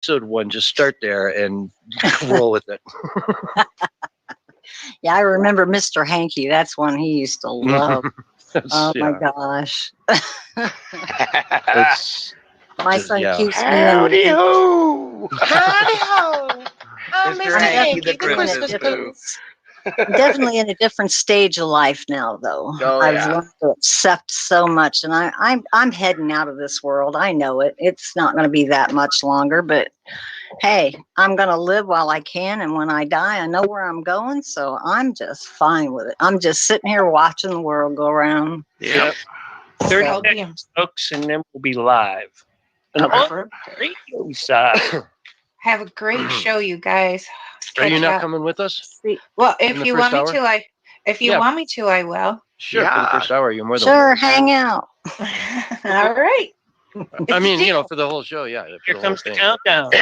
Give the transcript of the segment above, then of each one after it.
episode 1, just start there and roll with it. Yeah, I remember Mr. Hanky. That's one he used to love. Oh my Yeah. gosh. It's My just, son yeah. keeps me Howdy in. ho! Howdy ho! Oh, Mr. Mr. I'm Hanky, Hanky, the the definitely in a Christmas Christmas different, boo. definitely in a different stage of life now, though. Oh I've yeah. learned to accept so much, and I'm heading out of this world. I know it. It's not going to be that much longer, but hey, I'm going to live while I can, and when I die, I know where I'm going, so I'm just fine with it. I'm just sitting here watching the world go around. Yep. 30 So, seconds, folks, and then we'll be live. And Okay. on the radio side. have a great show, you guys. Are you Catch not up. coming with us? see, Well, in if the you first want me hour? to, if you Yeah. want me to, I will. Sure, for the Yeah. first hour, you're more than sure, hang out. All right. I mean, for the whole show, yeah. Here For comes the thing. countdown.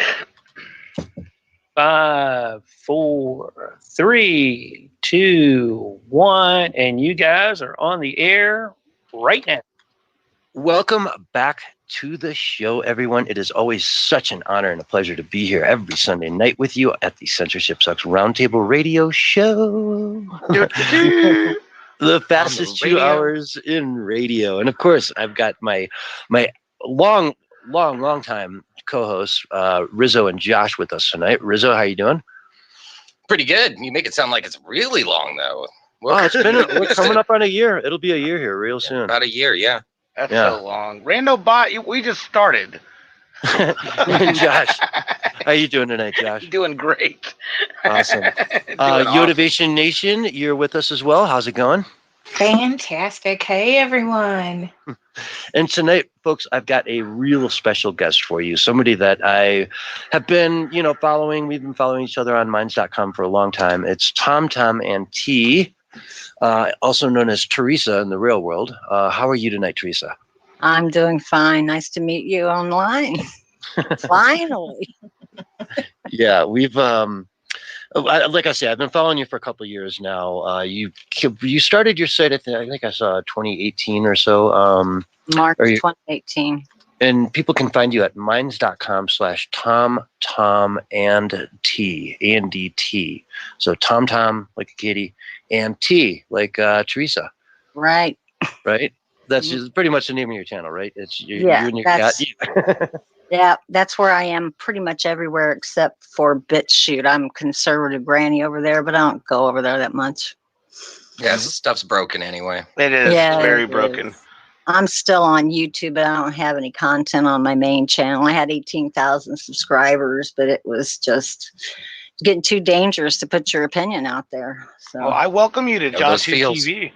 5, 4, 3, 2, 1, and you guys are on the air right now. Welcome back to the show, everyone. It is always such an honor and a pleasure to be here every Sunday night with you at the Censorship Sucks Roundtable Radio Show. The fastest 2 hours in radio. And of course, I've got my long time co-hosts, Rizzo and Josh, with us tonight. Rizzo, how you doing? Pretty good. You make it sound like it's really long, though. Well, we're coming up on a year. It'll be a year here real soon. About a year, yeah. That's Yeah. so long. Rando Bot, we just started. And Josh, how you doing tonight, Josh? Doing great. Awesome. Doing awesome. Yotivation Nation, you're with us as well. How's it going? Fantastic. Hey, everyone. And tonight, folks, I've got a real special guest for you. Somebody that I have been, following. We've been following each other on Minds.com for a long time. It's Tom and T, also known as Teresa in the real world. How are you tonight, Teresa? I'm doing fine. Nice to meet you online. Finally. Yeah, we've like I said, I've been following you for a couple of years now. You started your site, I think I saw 2018 or so. March 2018. And people can find you at minds.com/Tom and T. So Tom like a kitty, and T like Teresa. Right. Right. That's just pretty much the name of your channel, right? It's you and your that's, cat. Yeah, that's where I am pretty much everywhere except for BitChute. I'm conservative granny over there, but I don't go over there that much. Yeah, this stuff's broken anyway. It is very it broken. is. I'm still on YouTube, but I don't have any content on my main channel. I had 18,000 subscribers, but it was just getting too dangerous to put your opinion out there. So, Well, I welcome you to those JoshWho feels. TV.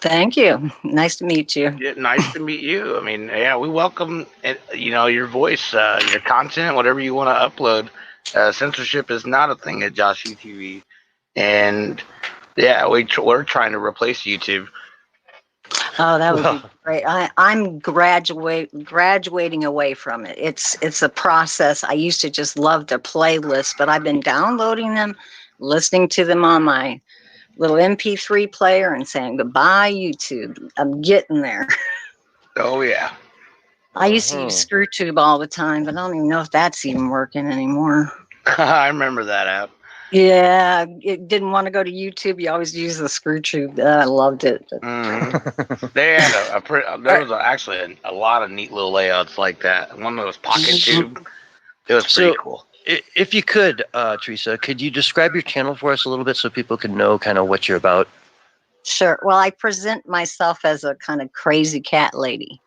thank you. Nice to meet you. Yeah, nice to meet you. I mean, yeah, we welcome your voice, your content, whatever you want to upload. Censorship is not a thing at JoshWho TV, and yeah, we're trying to replace YouTube. Oh, that would be great. I'm graduating away from it. It's a process. I used to just love the playlist, but I've been downloading them, listening to them on my little MP3 player and saying goodbye, YouTube. I'm getting there. Oh yeah. I used to use ScrewTube all the time, but I don't even know if that's even working anymore. I remember that app. Yeah, it didn't want to go to YouTube. You always use the ScrewTube. I loved it. Mm-hmm. They had there was actually a lot of neat little layouts like that. One that was Pocket Tube. It was pretty cool. If you could, Teresa, could you describe your channel for us a little bit so people can know kind of what you're about? Sure. Well, I present myself as a kind of crazy cat lady.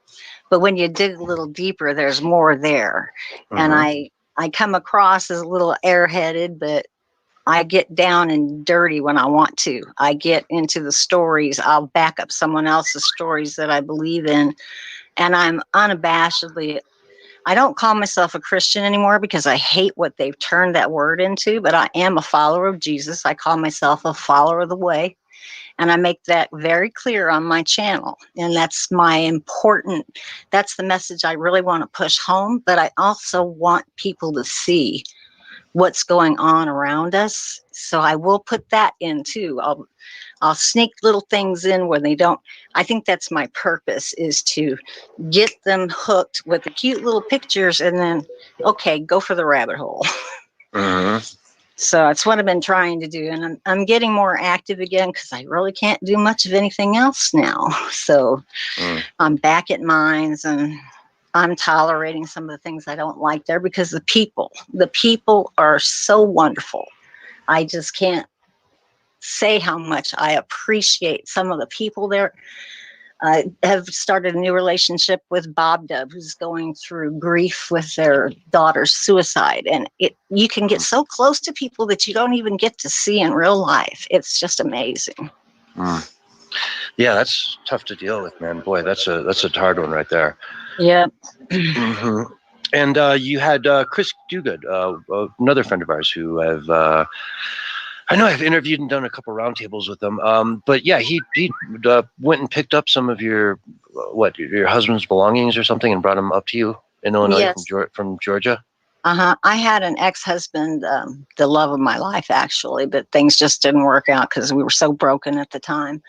But when you dig a little deeper, there's more there. And I come across as a little airheaded, but I get down and dirty when I want to. I get into the stories. I'll back up someone else's stories that I believe in. And I'm unabashedly, I don't call myself a Christian anymore because I hate what they've turned that word into, but I am a follower of Jesus. I call myself a follower of the way. And I make that very clear on my channel. And that's that's the message I really want to push home. But I also want people to see what's going on around us. So I will put that in too. I'll sneak little things in where they don't. I think that's my purpose, is to get them hooked with the cute little pictures, and then, okay, go for the rabbit hole. So that's what I've been trying to do. And I'm getting more active again because I really can't do much of anything else now. So I'm back at mines, and I'm tolerating some of the things I don't like there because the people are so wonderful. I just can't say how much I appreciate some of the people there. I have started a new relationship with Bob Dub, who's going through grief with their daughter's suicide. And you can get so close to people that you don't even get to see in real life. It's just amazing. Yeah, that's tough to deal with, man. Boy, that's a hard one right there. Yeah. And you had Chris Duguid, another friend of ours who I know I've interviewed and done a couple roundtables with him. But yeah, he went and picked up some of your husband's belongings or something and brought them up to you in Illinois. Yes. From Georgia. I had an ex-husband, the love of my life, actually, but things just didn't work out because we were so broken at the time.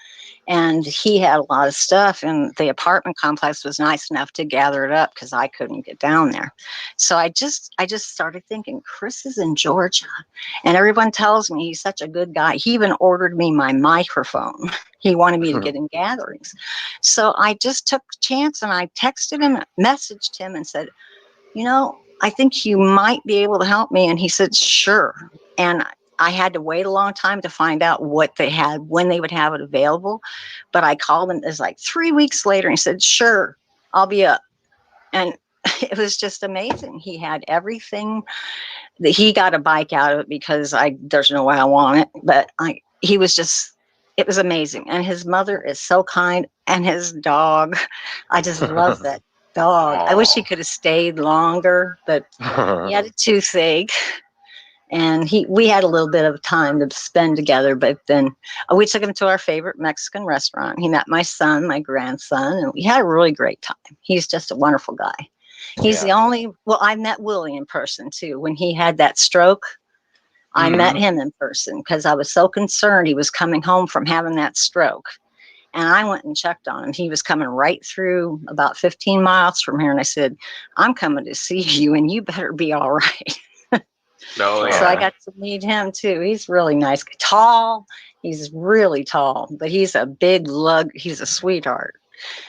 And he had a lot of stuff, and the apartment complex was nice enough to gather it up because I couldn't get down there. So I just started thinking, Chris is in Georgia, and everyone tells me he's such a good guy. He even ordered me my microphone. He wanted me to get in gatherings. So I just took a chance, and I texted him, messaged him, and said, I think you might be able to help me. And he said, sure. And I had to wait a long time to find out what they had, when they would have it available. But I called him, it was like 3 weeks later, and he said, sure, I'll be up. And it was just amazing. He had everything. He got a bike out of it because there's no way I want it. But it was amazing. And his mother is so kind, and his dog, I just love that dog. I wish he could have stayed longer, but he had a toothache. And we had a little bit of time to spend together, but then we took him to our favorite Mexican restaurant. He met my son, my grandson, and we had a really great time. He's just a wonderful guy. He's the only, I met Willie in person too. When he had that stroke, I met him in person because I was so concerned he was coming home from having that stroke. And I went and checked on him. He was coming right through about 15 miles from here. And I said, I'm coming to see you, and you better be all right. So I got to meet him too. He's really nice. Tall. He's really tall, but he's a big lug. He's a sweetheart.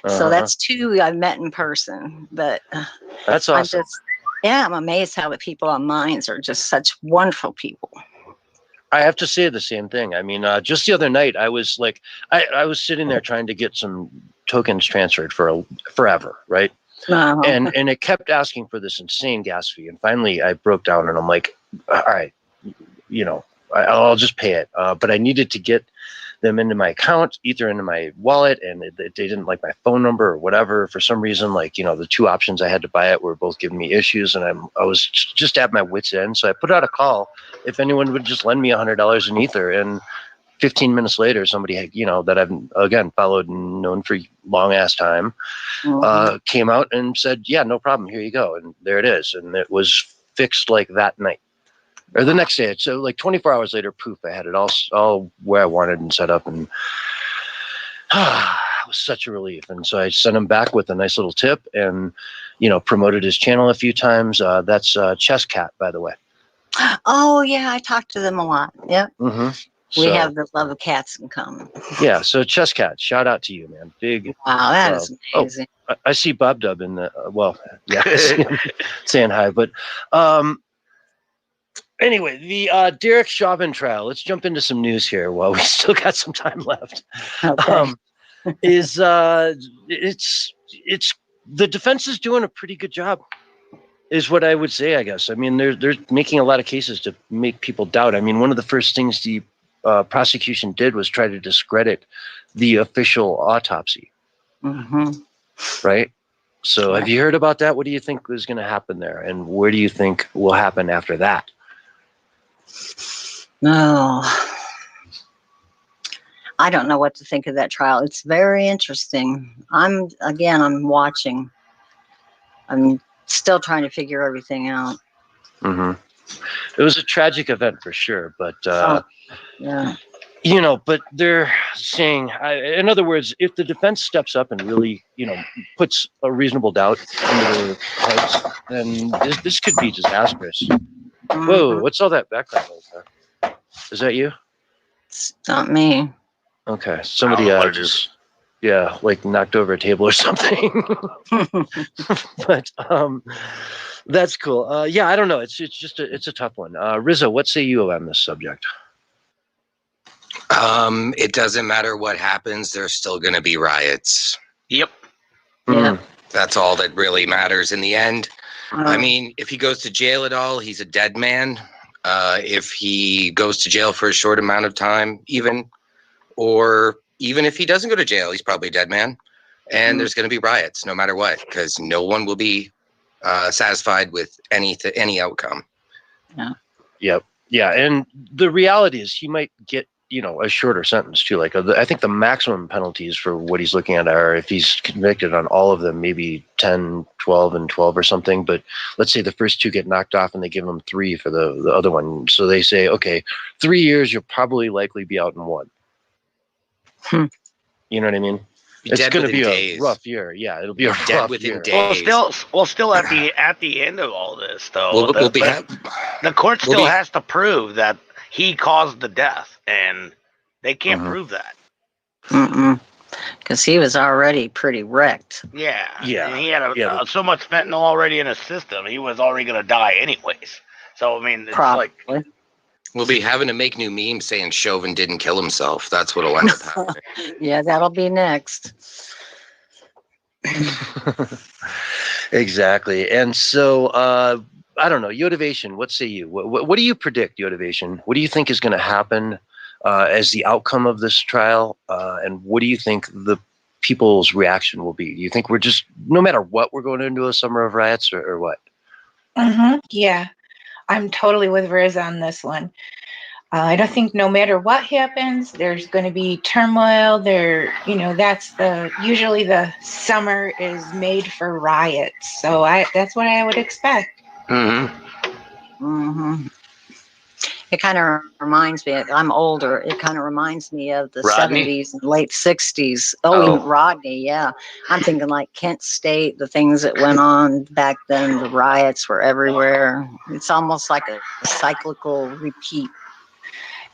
So that's two I met in person. But that's awesome. I'm amazed how the people on mines are just such wonderful people. I have to say the same thing. I mean, just the other night, I was like, I was sitting there trying to get some tokens transferred for forever, right? And it kept asking for this insane gas fee. And finally, I broke down, and I'm like, all right, I'll just pay it. But I needed to get them into my account, either into my wallet, and they didn't like my phone number or whatever. For some reason, the two options I had to buy it were both giving me issues, and I was just at my wit's end. So I put out a call if anyone would just lend me $100 in Ether. And 15 minutes later, somebody that I've again followed and known for long ass time came out and said, yeah, no problem, here you go. And there it is. And it was fixed like that night. Or the next day. So like 24 hours later, poof, I had it all where I wanted and set up, and it was such a relief. And so I sent him back with a nice little tip, and promoted his channel a few times. That's Chess Cat, by the way. Oh yeah, I talked to them a lot. Yep. We have the love of cats in common. Yeah, so Chess Cat, shout out to you, man. Big. Wow, that is amazing. I see Bob Dub in the saying hi, but anyway, the Derek Chauvin trial. Let's jump into some news here while we still got some time left. Okay. It's the defense is doing a pretty good job, is what I would say, I guess. I mean, they're making a lot of cases to make people doubt. I mean, one of the first things the prosecution did was try to discredit the official autopsy. Right? So have you heard about that? What do you think is going to happen there? And where do you think will happen after that? No, I don't know what to think of that trial. It's very interesting. I'm watching. I'm still trying to figure everything out. It was a tragic event for sure, but yeah. But they're saying, in other words, if the defense steps up and really, puts a reasonable doubt into their heads, then this could be disastrous. Whoa, what's all that background noise there? Is that you? It's not me. Okay, somebody just like knocked over a table or something. But that's cool. Yeah, I don't know. It's just it's a tough one. Rizzo, what say you on this subject? It doesn't matter what happens. There's still going to be riots. Yep. Yeah. That's all that really matters in the end. Uh, I mean, if he goes to jail at all, he's a dead man. If he goes to jail for a short amount of time, or even if he doesn't go to jail, he's probably a dead man. And there's going to be riots no matter what, because no one will be satisfied with any outcome. Yeah. Yep. Yeah, and the reality is he might get a shorter sentence too. Like I think the maximum penalties for what he's looking at are, if he's convicted on all of them, maybe 10, 12, and 12 or something. But let's say the first two get knocked off and they give him 3 for the other one. So they say, okay, 3 years, you'll probably likely be out in 1. You know what I mean? It's going to be a rough year. Yeah, it'll be a Dead rough within year. days. Still at the end of all this, though, the court still has to prove that he caused the death, and they can't prove that. Because he was already pretty wrecked. Yeah. Yeah. And he had so much fentanyl already in his system, he was already going to die anyways. So, I mean, it's Probably. like... We'll be having to make new memes saying Chauvin didn't kill himself. That's what'll end up happening. Yeah, that'll be next. Exactly. And so, I don't know, Yotivation, what say you? What do you predict, Yotivation? What do you think is going to happen as the outcome of this trial? And what do you think the people's reaction will be? Do you think we're just, no matter what, we're going into a summer of riots or what? Yeah, I'm totally with Riz on this one. I don't think no matter what happens, there's going to be turmoil. That's usually the summer is made for riots. So that's what I would expect. It kind of reminds me, I'm older, it kind of reminds me of the Rodney? 70s and late 60s. Oh, Rodney, yeah. I'm thinking like Kent State, the things that went on back then, the riots were everywhere. It's almost like a cyclical repeat.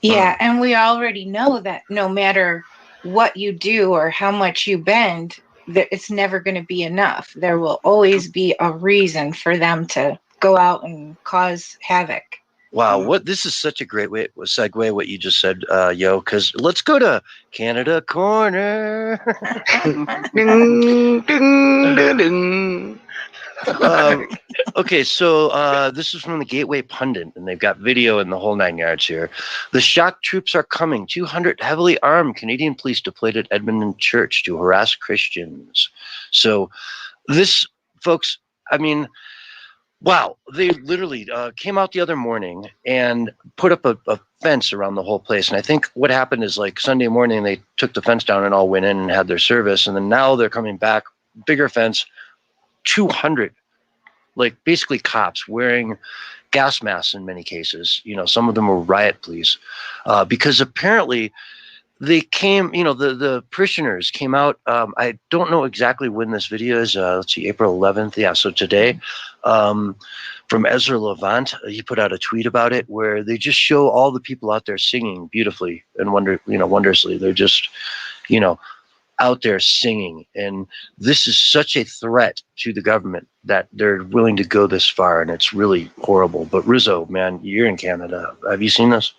Yeah, and we already know that no matter what you do or how much you bend, that it's never going to be enough. There will always be a reason for them to go out and cause havoc. Wow, this is such a great segue what you just said, Yo, because let's go to Canada Corner. Ding, ding, ding, ding. Okay, so this is from the Gateway Pundit, and they've got video in the whole 9 yards here. The shock troops are coming. 200 heavily armed Canadian police deployed at Edmonton Church to harass Christians. So this, folks, I mean, wow, they literally came out the other morning and put up a fence around the whole place. And I think what happened is, like, Sunday morning, they took the fence down and all went in and had their service. And then now they're coming back, bigger fence, 200, like basically cops wearing gas masks in many cases. Some of them were riot police because apparently they came, the parishioners came out. I don't know exactly when this video is. Let's see, April 11th. Yeah, so today. From Ezra Levant, he put out a tweet about it where they just show all the people out there singing beautifully and wondrously. They're just, out there singing. And this is such a threat to the government that they're willing to go this far, and it's really horrible. But Rizzo, man, you're in Canada. Have you seen this?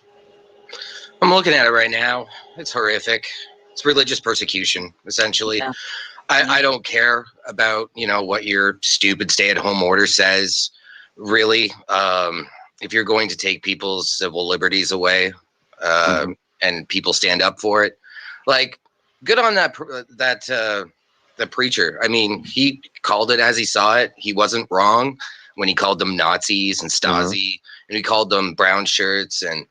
I'm looking at it right now. It's horrific. It's religious persecution, essentially. Yeah. I don't care about, what your stupid stay-at-home order says, really. If you're going to take people's civil liberties away and people stand up for it, like, good on the preacher. I mean, he called it as he saw it. He wasn't wrong when he called them Nazis and Stasi, and he called them brown shirts, and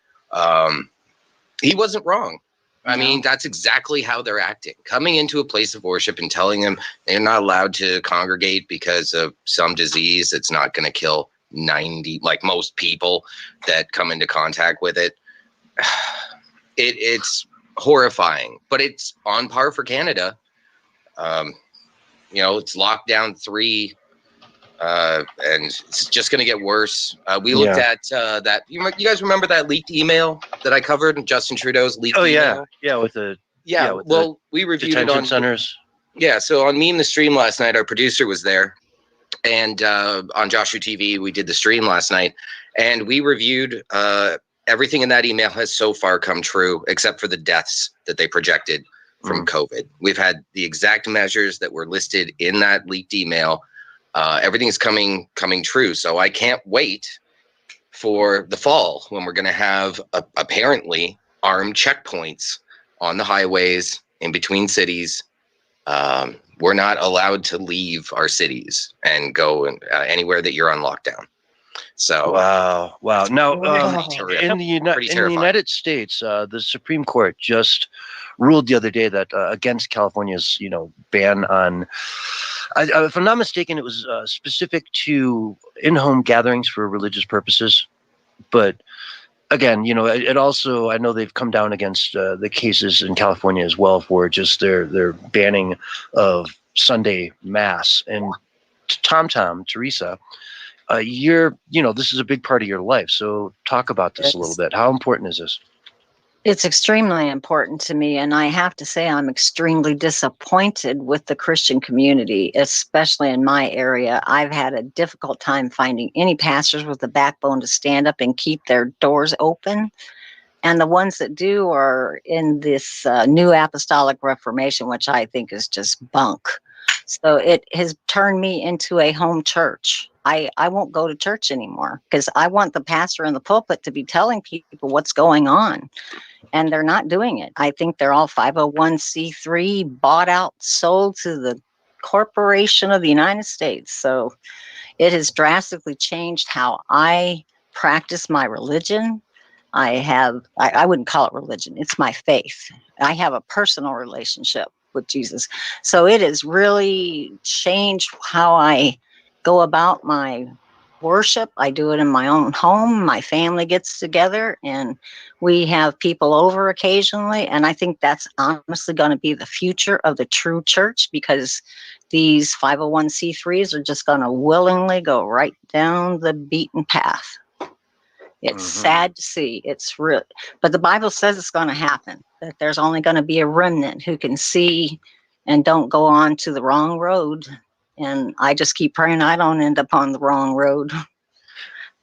he wasn't wrong. I mean, that's exactly how they're acting. Coming into a place of worship and telling them they're not allowed to congregate because of some disease that's not going to kill 90, like most people that come into contact with it. it's horrifying, but it's on par for Canada. It's lockdown 3, and it's just going to get worse. We looked at that. You guys remember that leaked email that I covered? Justin Trudeau's leaked email? With the we reviewed it detention on centers. Yeah, so on Meme the Stream last night, our producer was there, and on JoshWho TV, we did the stream last night, and we reviewed everything in that email has so far come true, except for the deaths that they projected from COVID. We've had the exact measures that were listed in that leaked email. Everything's coming true, so I can't wait for the fall when we're going to have apparently armed checkpoints on the highways in between cities. We're not allowed to leave our cities and go anywhere that you're on lockdown. So wow. Now, in the terrifying. United States, the Supreme Court just ruled the other day that against California's ban on, if I'm not mistaken, it was specific to in-home gatherings for religious purposes, but. Again, it also, I know they've come down against the cases in California as well for just their banning of Sunday mass. And Teresa, this is a big part of your life. So talk about this a little bit. How important is this? It's extremely important to me, and I have to say I'm extremely disappointed with the Christian community, especially in my area. I've had a difficult time finding any pastors with the backbone to stand up and keep their doors open. And the ones that do are in this new apostolic reformation, which I think is just bunk. So it has turned me into a home church. I won't go to church anymore because I want the pastor in the pulpit to be telling people what's going on. And they're not doing it. I think they're all 501c3 bought out, sold to the corporation of the United States. So it has drastically changed how I practice my religion. I wouldn't call it religion. It's my faith. I have a personal relationship with Jesus. So it has really changed how I go about my worship. I do it in my own home. My family gets together and we have people over occasionally. And I think that's honestly going to be the future of the true church, because these 501c3s are just going to willingly go right down the beaten path. It's sad to see. It's real, but the Bible says it's going to happen, that there's only going to be a remnant who can see and don't go on to the wrong road. And I just keep praying I don't end up on the wrong road.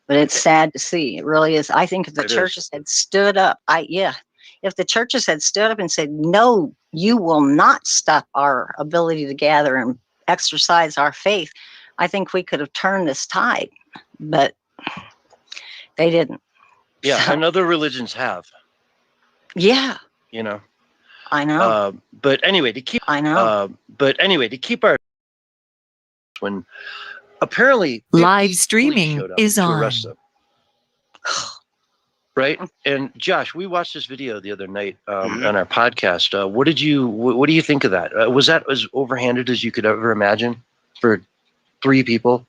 But it's sad to see. It really is. I think if the churches had stood up, if the churches had stood up and said, no, you will not stop our ability to gather and exercise our faith, I think we could have turned this tide. But they didn't. Yeah, and other religions have. Yeah. I know. But anyway, to keep our when apparently live streaming is on. Right? And Josh, we watched this video the other night on our podcast. What do you think of that? Was that as overhanded as you could ever imagine for 3 people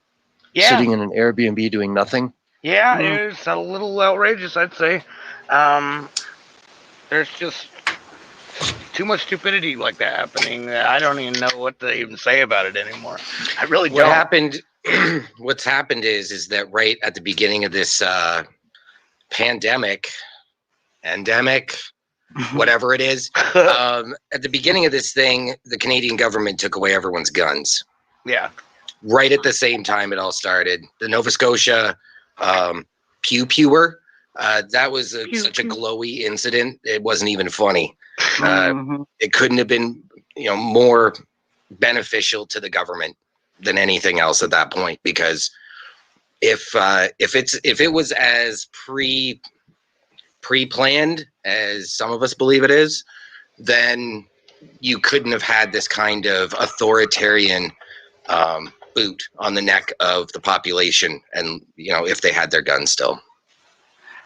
sitting in an Airbnb doing nothing? Yeah, it's a little outrageous, I'd say. There's just too much stupidity like that happening. I don't even know what to even say about it anymore. I really don't. What's happened is that right at the beginning of this pandemic, whatever it is, at the beginning of this thing, the Canadian government took away everyone's guns. Yeah. Right at the same time it all started. The Nova Scotia pew pewer, that was such a glowy incident. It wasn't even funny. It couldn't have been, more beneficial to the government than anything else at that point, because if it was as pre-planned as some of us believe it is, then you couldn't have had this kind of authoritarian boot on the neck of the population, and if they had their guns still.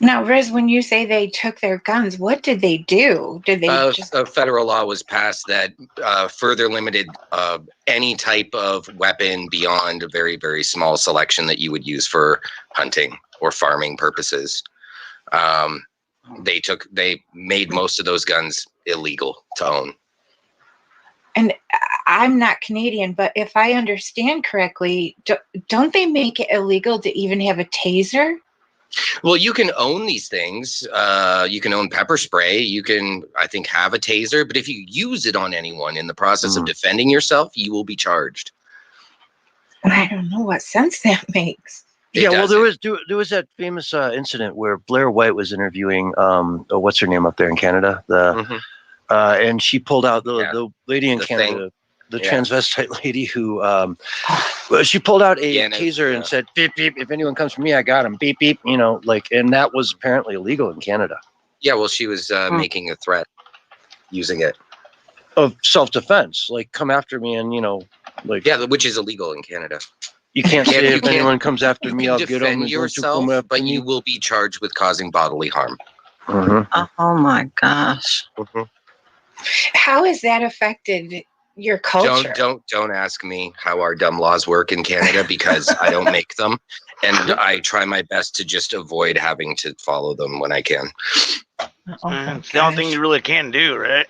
Now, Riz, when you say they took their guns, what did they do? Did they a federal law was passed that further limited any type of weapon beyond a very, very small selection that you would use for hunting or farming purposes. they made most of those guns illegal to own. And I'm not Canadian, but if I understand correctly, don't they make it illegal to even have a taser? Well, you can own these things. You can own pepper spray. You can, I think, have a taser. But if you use it on anyone in the process of defending yourself, you will be charged. I don't know what sense that makes. Well, there was that famous incident where Blair White was interviewing what's her name up there in Canada, and she pulled out the lady in Canada, the transvestite lady who she pulled out a taser and said, beep, beep, if anyone comes for me, I got him, beep, beep, and that was apparently illegal in Canada. Yeah, well, she was making a threat using it. Of self-defense, like, come after me and, which is illegal in Canada. You can't say if anyone comes after me, I'll get them. Defend yourself, but you will be charged with causing bodily harm. Oh my gosh. How has that affected your culture? Don't ask me how our dumb laws work in Canada because I don't make them, and I try my best to just avoid having to follow them when I can. It's the only thing you really can do, right?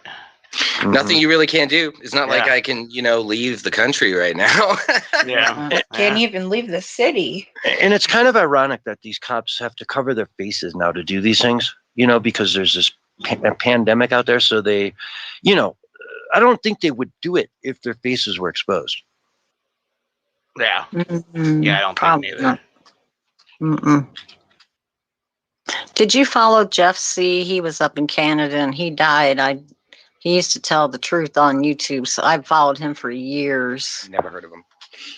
Nothing you really can do. It's not like I can, leave the country right now. Can't even leave the city. And it's kind of ironic that these cops have to cover their faces now to do these things, because there's this pandemic out there. So they, I don't think they would do it if their faces were exposed. Yeah. Yeah, I don't think either. Did you follow Jeff C? He was up in Canada and he died. He used to tell the truth on YouTube, so I've followed him for years. Never heard of him.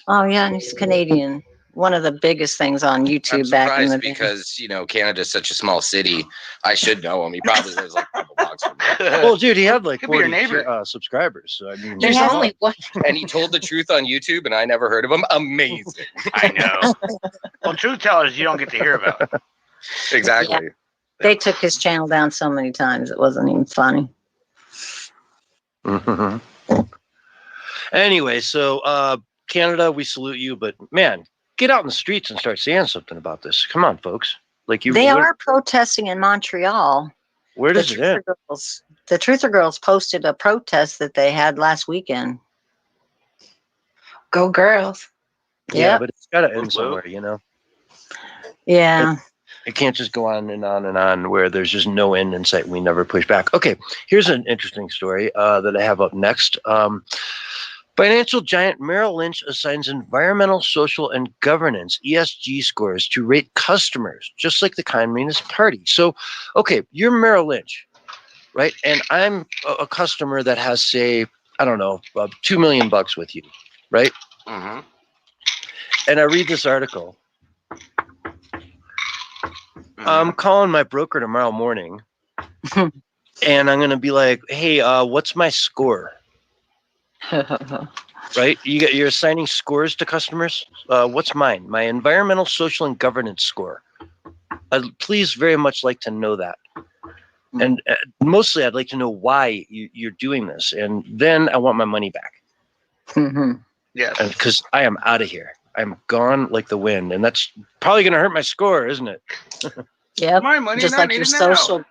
Oh yeah, and he's Canadian. One of the biggest things on YouTube back in the day. Because Canada's such a small city. I should know him. He probably lives like a couple blocks from me. Well, dude, he had like 40 subscribers. So I mean, there's only one. And he told the truth on YouTube, and I never heard of him. Amazing. I know. Well, truth tellers, you don't get to hear about. Exactly. Yeah. They took his channel down so many times it wasn't even funny. Anyway, so Canada, we salute you, but man, get out in the streets and start saying something about this. Come on, folks. They are protesting in Montreal. Where does it end? The Truther Girls posted a protest that they had last weekend. Go girls. Yeah, but it's got to end somewhere, Yeah. It can't just go on and on and on where there's just no end in sight. We never push back. Okay, here's an interesting story that I have up next. Financial giant Merrill Lynch assigns environmental, social, and governance (ESG) scores to rate customers, just like the Communist Party. So, okay, you're Merrill Lynch, right? And I'm a customer that has, say, I don't know, $2 million with you, right? And I read this article. I'm calling my broker tomorrow morning, and I'm going to be like, hey, what's my score? Right? You're assigning scores to customers. What's mine? My environmental, social, and governance score. I'd please very much like to know that. And mostly I'd like to know why you're doing this. And then I want my money back. Yes. Because I am out of here. I'm gone like the wind. And that's probably going to hurt my score, isn't it? Yeah, my money just like your social,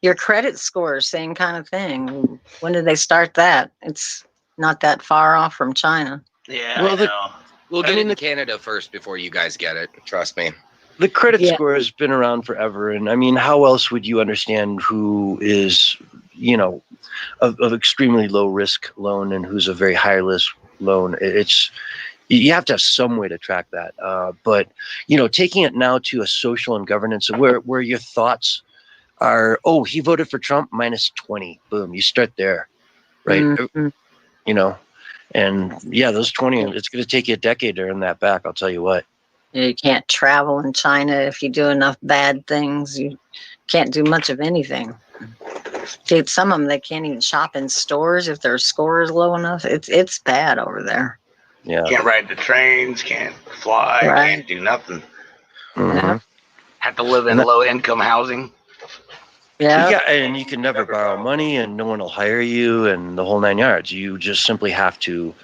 your credit score, same kind of thing. When did they start that? It's not that far off from China. Yeah, well, we'll get into Canada first before you guys get it. Trust me. The credit score has been around forever, and I mean, how else would you understand who is, of extremely low risk loan and who's a very high risk loan? You have to have some way to track that. But, taking it now to a social and governance where your thoughts are, oh, he voted for Trump, minus 20. Boom. You start there, right? And yeah, those 20, it's going to take you a decade to earn that back. I'll tell you what. You can't travel in China if you do enough bad things. You can't do much of anything. Dude, some of them, they can't even shop in stores if their score is low enough. It's bad over there. Yeah. Can't ride the trains, can't fly, can't do nothing. Have to live in low income housing. Yeah, and you can never borrow money and no one will hire you and the whole 9 yards. You just simply have to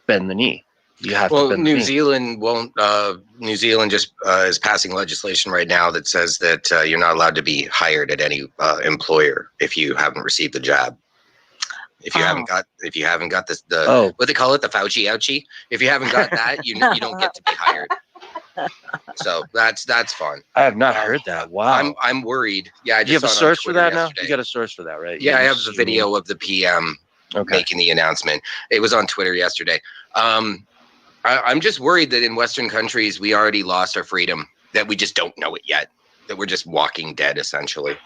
bend the knee. You have well, to bend the New knee. Zealand won't. New Zealand just is passing legislation right now that says that you're not allowed to be hired at any employer if you haven't received the jab. If you haven't got the what they call it, the Fauci ouchie. If you haven't got that, you don't get to be hired. So that's fun. I have not heard that. Wow. I'm worried. Yeah, I Do you just have a saw it on source for Twitter that now? yesterday. You got a source for that, right? Yeah, I have the video of the PM Okay. making the announcement. It was on Twitter yesterday. I'm just worried that in Western countries we already lost our freedom, that we just don't know it yet, that we're just walking dead essentially.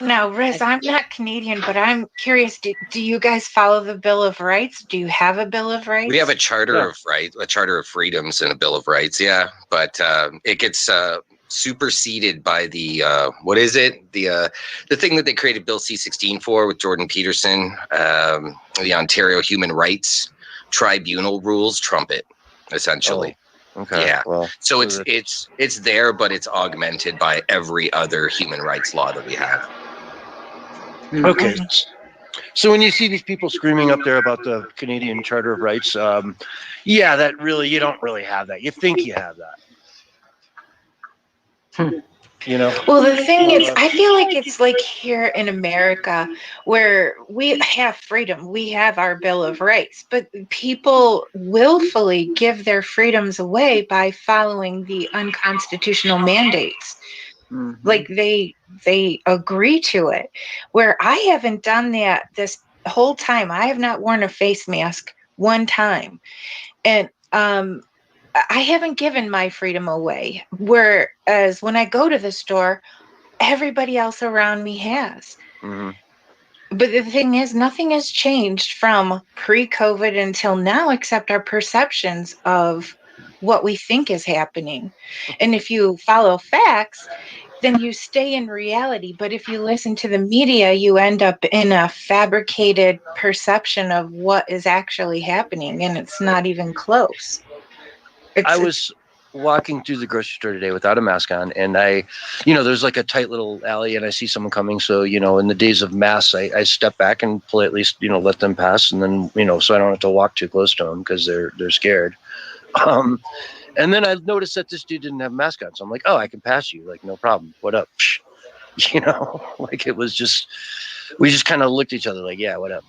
Now, Riz, I'm not Canadian, but I'm curious. Do you guys follow the Bill of Rights? Do you have a Bill of Rights? We have a charter of rights, a charter of freedoms, and a Bill of Rights. Yeah, but it gets superseded by the what is it? The thing that they created Bill C-16 for with Jordan Peterson, the Ontario Human Rights Tribunal rules trump it essentially. Oh, okay. Yeah. Well, so it's there, but it's augmented by every other human rights law that we have. Okay. So when you see these people screaming up there about the Canadian Charter of Rights, yeah, that really, you don't really have that. You think you have that. You know? Well, the thing is, I feel like it's like here in America where we have freedom. We have our Bill of Rights, but people willfully give their freedoms away by following the unconstitutional mandates. Mm-hmm. Like they agree to it, where I haven't done that this whole time. I have not worn a face mask one time, and I haven't given my freedom away, whereas when I go to the store, everybody else around me has. Mm-hmm. But the thing is, nothing has changed from pre-COVID until now except our perceptions of what we think is happening. And if you follow facts, then you stay in reality. But if you listen to the media, you end up in a fabricated perception of what is actually happening, and it's not even close. I was walking through the grocery store today without a mask on, and there's like a tight little alley, and I see someone coming. So, in the days of masks, I step back and politely, let them pass, and then, so I don't have to walk too close to them because they're scared. And then I noticed that this dude didn't have a mask on. So I'm like, oh, I can pass you. Like, no problem. What up? Like it was just, we just kind of looked at each other like, yeah, what up?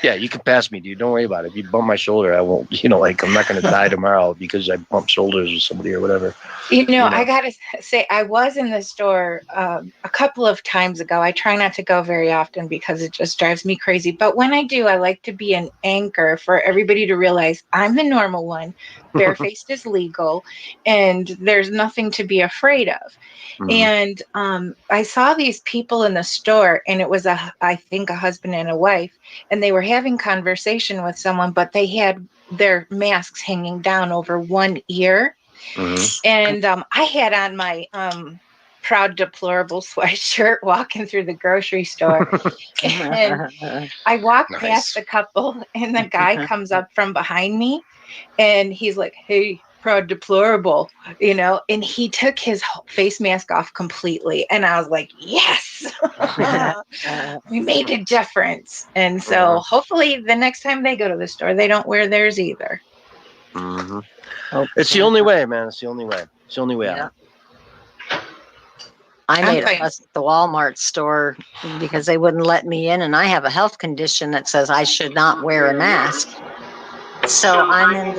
Yeah, you can pass me, dude. Don't worry about it. If you bump my shoulder, I won't, I'm not going to die tomorrow because I bumped shoulders with somebody or whatever. I got to say, I was in the store a couple of times ago. I try not to go very often because it just drives me crazy. But when I do, I like to be an anchor for everybody to realize I'm the normal one. Barefaced is legal, and there's nothing to be afraid of. Mm-hmm. And I saw these people in the store, and it was I think a husband and a wife, and they were having conversation with someone, but they had their masks hanging down over one ear. Mm-hmm. And I had on my proud deplorable sweatshirt walking through the grocery store. And I walked past the couple, and the guy comes up from behind me, and he's like, hey, proud deplorable, and he took his face mask off completely. And I was like, yes, we made a difference. And so hopefully the next time they go to the store, they don't wear theirs either. Mm-hmm. It's the only way, man. It's the only way. It's the only way out. I made a fuss at the Walmart store because they wouldn't let me in, and I have a health condition that says I should not wear a mask. So I'm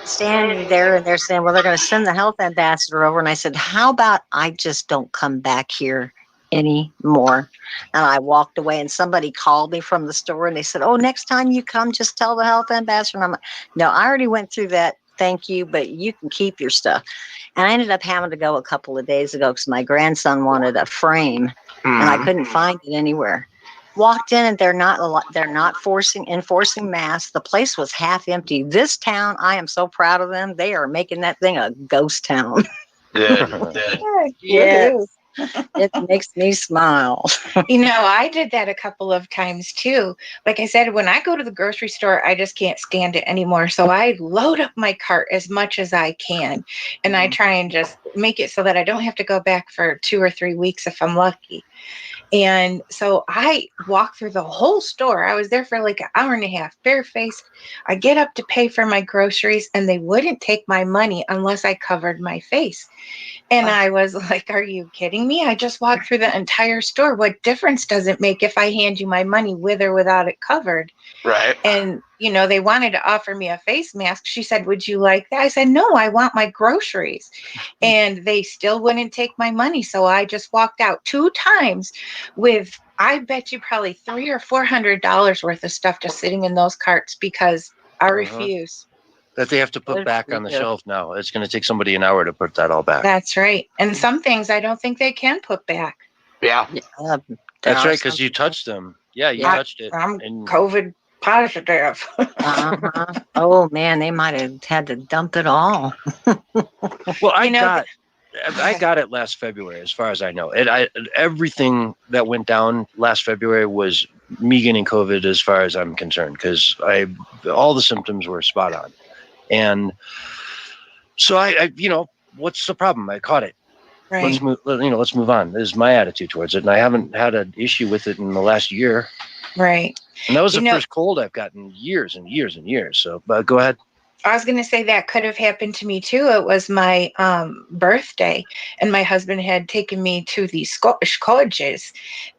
standing there, and they're saying, well, they're going to send the health ambassador over. And I said, how about I just don't come back here anymore? And I walked away, and somebody called me from the store, and they said, oh, next time you come, just tell the health ambassador. And I'm like, no, I already went through that. Thank you, but you can keep your stuff. And I ended up having to go a couple of days ago because my grandson wanted a frame, and I couldn't find it anywhere. Walked in, and they're not enforcing masks. The place was half empty. This town, I am so proud of them. They are making that thing a ghost town. Yes. It makes me smile. I did that a couple of times too. Like I said, when I go to the grocery store, I just can't stand it anymore. So I load up my cart as much as I can. And I try and just make it so that I don't have to go back for 2 or 3 weeks if I'm lucky. And so I walked through the whole store. I was there for like an hour and a half, barefaced. I get up to pay for my groceries, and they wouldn't take my money unless I covered my face. And I was like, are you kidding me? I just walked through the entire store. What difference does it make if I hand you my money with or without it covered? Right. And, they wanted to offer me a face mask. She said, would you like that? I said, no, I want my groceries. And they still wouldn't take my money. So I just walked out 2 times with, I bet you probably $300 or $400 worth of stuff just sitting in those carts because I refuse. That they have to put back on the shelf now. It's going to take somebody an hour to put that all back. That's right. And some things I don't think they can put back. Yeah. That's right, because you touched them. Yeah, you touched it. I'm COVID positive. Oh, man, they might have had to dump it all. Well, I got it last February, as far as I know. Everything that went down last February was me getting COVID, as far as I'm concerned, because all the symptoms were spot on. And so I what's the problem? I caught it. Right. Let's move on. This is my attitude towards it. And I haven't had an issue with it in the last year. Right. And that was the first cold I've gotten in years and years and years. So, but go ahead. I was going to say that could have happened to me too. It was my birthday, and my husband had taken me to the Scottish colleges,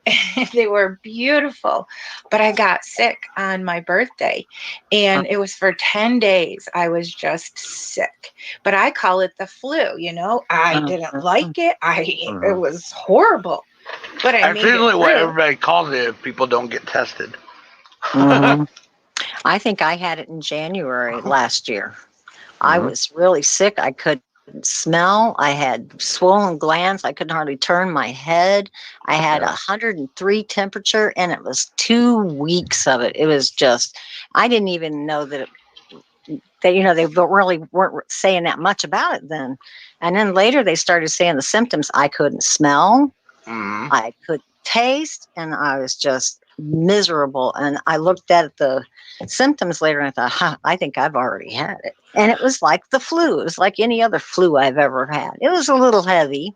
and they were beautiful. But I got sick on my birthday, and it was for 10 days. I was just sick. But I call it the flu. I didn't like it. It was horrible. But That's usually what everybody calls it if people don't get tested. I think I had it in January last year. I was really sick. I couldn't smell. I had swollen glands. I couldn't hardly turn my head. I had 103 temperature, and it was 2 weeks of it. It was just, I didn't even know that they really weren't saying that much about it then. And then later they started saying the symptoms. I couldn't smell. I couldn't taste, and I was just miserable. And I looked at the symptoms later and I thought, I think I've already had it. And it was like the flu. It was like any other flu I've ever had. It was a little heavy,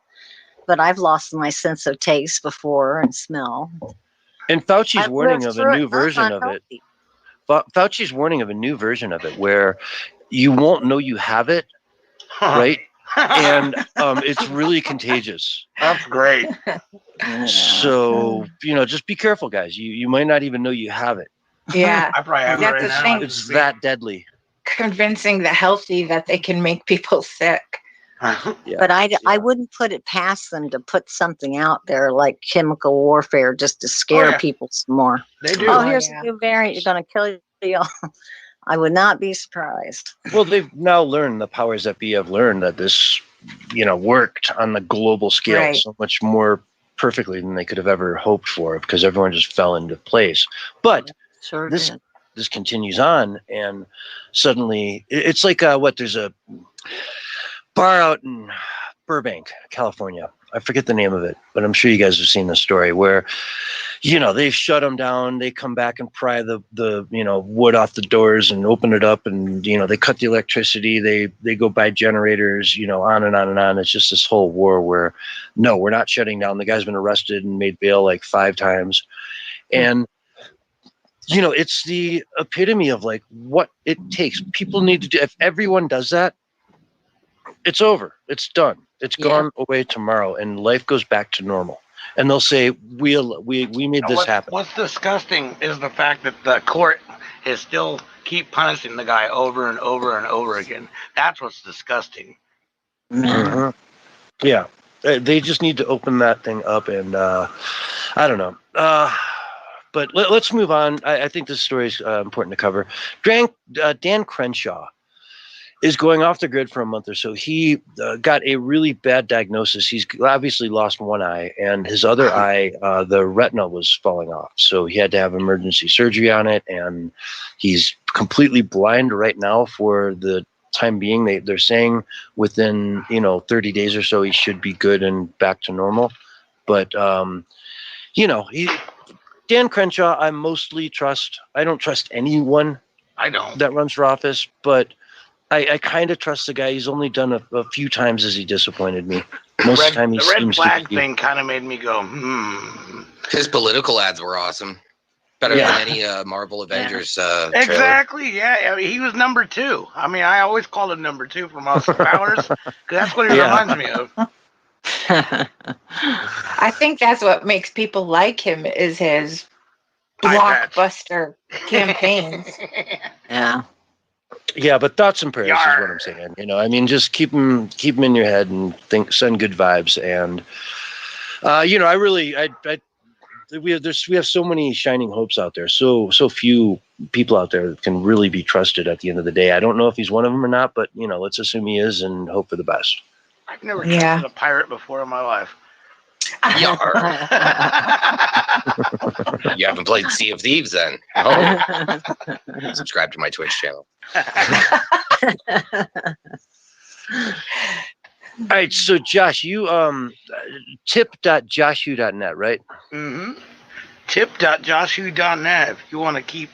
but I've lost my sense of taste before and smell. And Fauci's warning of a new version of it. Fauci's warning of a new version of it where you won't know you have it, right? And it's really contagious. That's great. So, just be careful, guys. You might not even know you have it. Yeah. I probably have it right now. It's that deadly. Convincing the healthy that they can make people sick. But I wouldn't put it past them to put something out there like chemical warfare just to scare people some more. They do. Oh, here's a new variant. You're going to kill you all. I would not be surprised. Well, they've now learned, the powers that be have learned that this, worked on the global scale so much more perfectly than they could have ever hoped for, because everyone just fell into place. But this continues on, and suddenly it's like there's a bar out in Burbank, California. I forget the name of it, but I'm sure you guys have seen the story where, they've shut them down. They come back and pry the wood off the doors and open it up, and they cut the electricity. They go buy generators, on and on and on. It's just this whole war where, no, we're not shutting down. The guy's been arrested and made bail like 5 times, and it's the epitome of like what it takes. People need to do. If everyone does that, it's over. It's done. It's gone away tomorrow, and life goes back to normal. And they'll say, we made this happen. What's disgusting is the fact that the court is still keep punishing the guy over and over and over again. That's what's disgusting. Yeah. They just need to open that thing up, and I don't know. But let's move on. I think this story is important to cover. Dan Crenshaw is going off the grid for a month or so. He got a really bad diagnosis. He's obviously lost one eye, and his other eye, the retina was falling off. So he had to have emergency surgery on it, and he's completely blind right now for the time being. They're saying within 30 days or so he should be good and back to normal. But Dan Crenshaw, I mostly trust. I don't trust anyone that runs for office, but I kind of trust the guy. He's only done a few times as he disappointed me. Most of the time he seems to be. The red flag thing kind of made me go, His political ads were awesome. Better than any Marvel Avengers trailer. Exactly, yeah. I mean, he was number 2. I mean, I always called him number 2 from Austin Powers, because that's what he reminds me of. I think that's what makes people like him is his blockbuster campaigns. Yeah. Yeah, but thoughts and prayers is what I'm saying. You know, I mean, just keep them in your head and send good vibes. And you know, we have so many shining hopes out there. So few people out there that can really be trusted at the end of the day. I don't know if he's one of them or not, but you know, let's assume he is and hope for the best. I've never trusted a pirate before in my life. Yar. You haven't played Sea of Thieves then? Oh. Subscribe to my Twitch channel. All right, so Josh, you tip.joshwho.net, right? Mm-hmm. Tip.joshwho.net. If you want to keep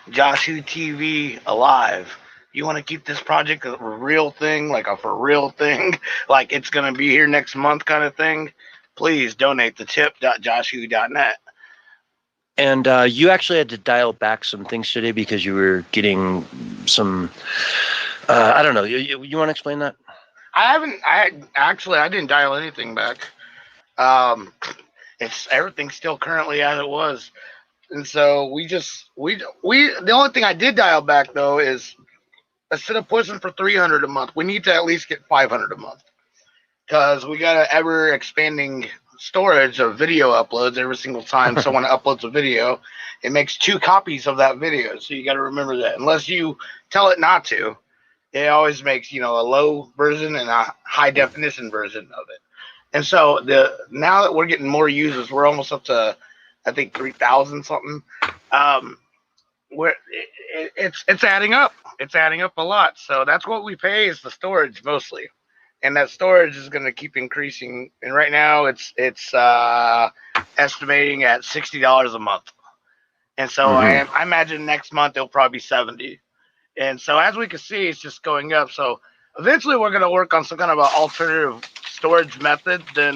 JoshWho TV alive, you want to keep this project a real thing, like a for real thing, like it's going to be here next month kind of thing, please donate to tip.joshwho.net. And you actually had to dial back some things today because you were getting some, I don't know. You want to explain that? I didn't dial anything back. It's everything's still currently as it was. And so the only thing I did dial back though is instead of pushing for 300 a month, we need to at least get 500 a month. Because we got an ever expanding storage of video uploads. Every single time someone uploads a video, it makes 2 copies of that video. So you got to remember that. Unless you tell it not to, it always makes, you know, a low version and a high definition version of it. And so now that we're getting more users, we're almost up to, I think, 3,000 something. It's adding up. It's adding up a lot. So that's what we pay is the storage mostly. And that storage is going to keep increasing. And right now it's estimating at $60 a month. And so I imagine next month it'll probably be 70. And so as we can see, it's just going up. So eventually we're going to work on some kind of an alternative storage method than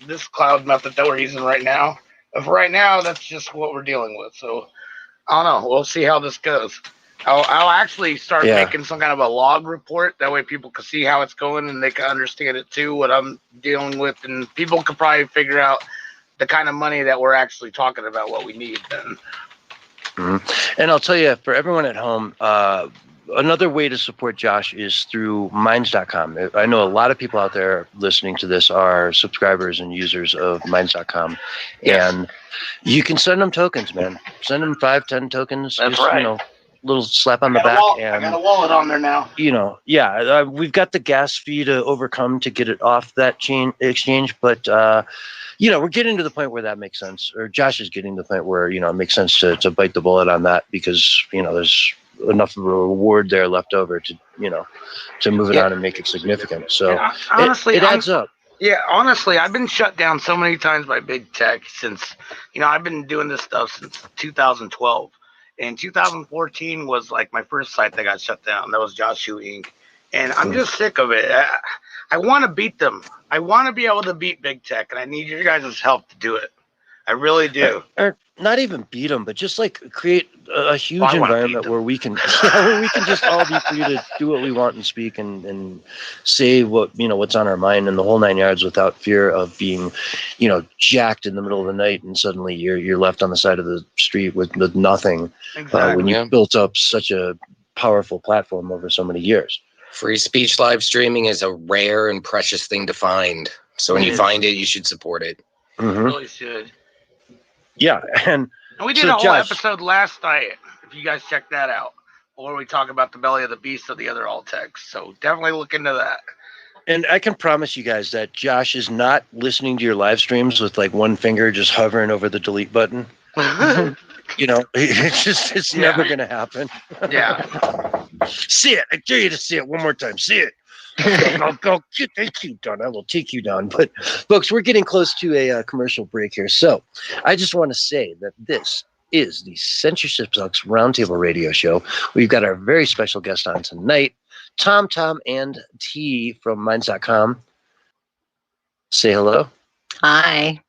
this cloud method that we're using right now. But for right now, that's just what we're dealing with. So I don't know. We'll see how this goes. I'll actually start making some kind of a log report. That way people can see how it's going and they can understand it too, what I'm dealing with. And people can probably figure out the kind of money that we're actually talking about, what we need then. And I'll tell you, for everyone at home, another way to support Josh is through minds.com. I know a lot of people out there listening to this are subscribers and users of minds.com. Yes. And you can send them tokens, man. Send them 5-10 tokens. That's right. You know, little slap on the back. I got a wallet on there now. You know, we've got the gas fee to overcome to get it off that exchange, but you know, we're getting to the point where that makes sense, or Josh is getting to the point where, you know, it makes sense to bite the bullet on that because, you know, there's enough of a reward there left over to, you know, to move it on and make it significant. So honestly, it adds up. Yeah, honestly, I've been shut down so many times by big tech since, you know, I've been doing this stuff since 2012. And 2014 was like my first site that got shut down. That was JoshWho Inc. And I'm just sick of it. I want to beat them. I want to be able to beat big tech, and I need your guys' help to do it. I really do. Or not even beat them, but just like create a huge environment where we can, where we can just all be free to do what we want and speak and say what, you know, what's on our mind and the whole 9 yards without fear of being, you know, jacked in the middle of the night and suddenly you're left on the side of the street with nothing. Exactly. When you built up such a powerful platform over so many years. Free speech live streaming is a rare and precious thing to find. So when you find it, you should support it. You really should. Yeah, and we did a whole episode last night, if you guys check that out, where we talk about the belly of the beast of the other alt techs. So definitely look into that. And I can promise you guys that Josh is not listening to your live streams with like one finger just hovering over the delete button. You know, it's never going to happen. Yeah. See it. I dare you to see it one more time. See it. I'll go. Thank you, Don. I will take you down. But, folks, we're getting close to a commercial break here. So I just want to say that this is the Censorshipsucks Roundtable Radio Show. We've got our very special guest on tonight, Tom and T from Minds.com. Say hello. Hi.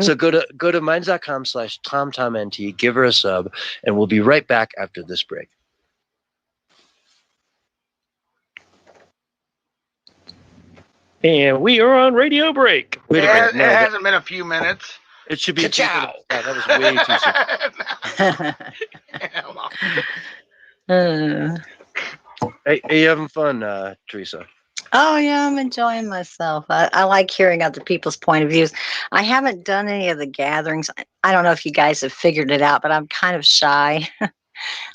So go to minds.com/TomTomNT, give her a sub, and we'll be right back after this break. And we are on radio break. Wait a minute. It hasn't been a few minutes. It should be. Ka-chow. That was way too soon. Hey, are you having fun, Teresa? Oh yeah, I'm enjoying myself. I like hearing other people's point of views. I haven't done any of the gatherings. I don't know if you guys have figured it out, but I'm kind of shy.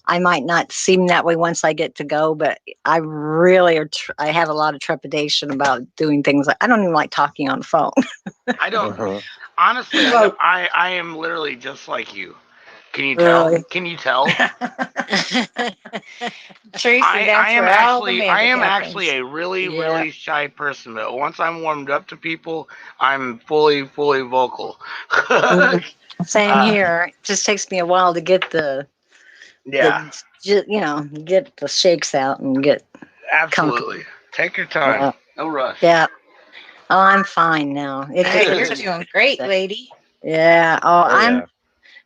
I might not seem that way once I get to go, but I really I have a lot of trepidation about doing things. I don't even like talking on the phone. I don't. Uh-huh. Honestly, Well- I am literally just like you. Can you tell? Really? Can you tell? Tracy, I am actually a really, Yeah. really shy person, but once I'm warmed up to people, I'm fully vocal. Same here. It just takes me a while to get Yeah, get the shakes out and get. absolutely. Take your time. No rush. Yeah. Oh, I'm fine now. Yeah, you're doing great, lady. Yeah. Yeah.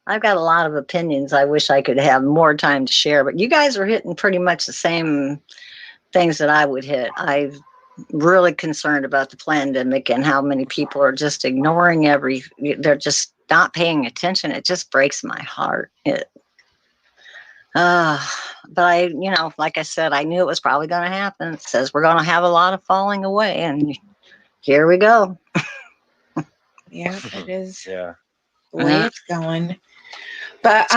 I've got a lot of opinions. I wish I could have more time to share, but you guys are hitting pretty much the same things that I would hit. I'm really concerned about the pandemic and how many people are just ignoring they're just not paying attention. It just breaks my heart. But like I said, I knew it was probably going to happen. It says we're going to have a lot of falling away, and here we go. Yeah, it is Yeah. the way it's going. But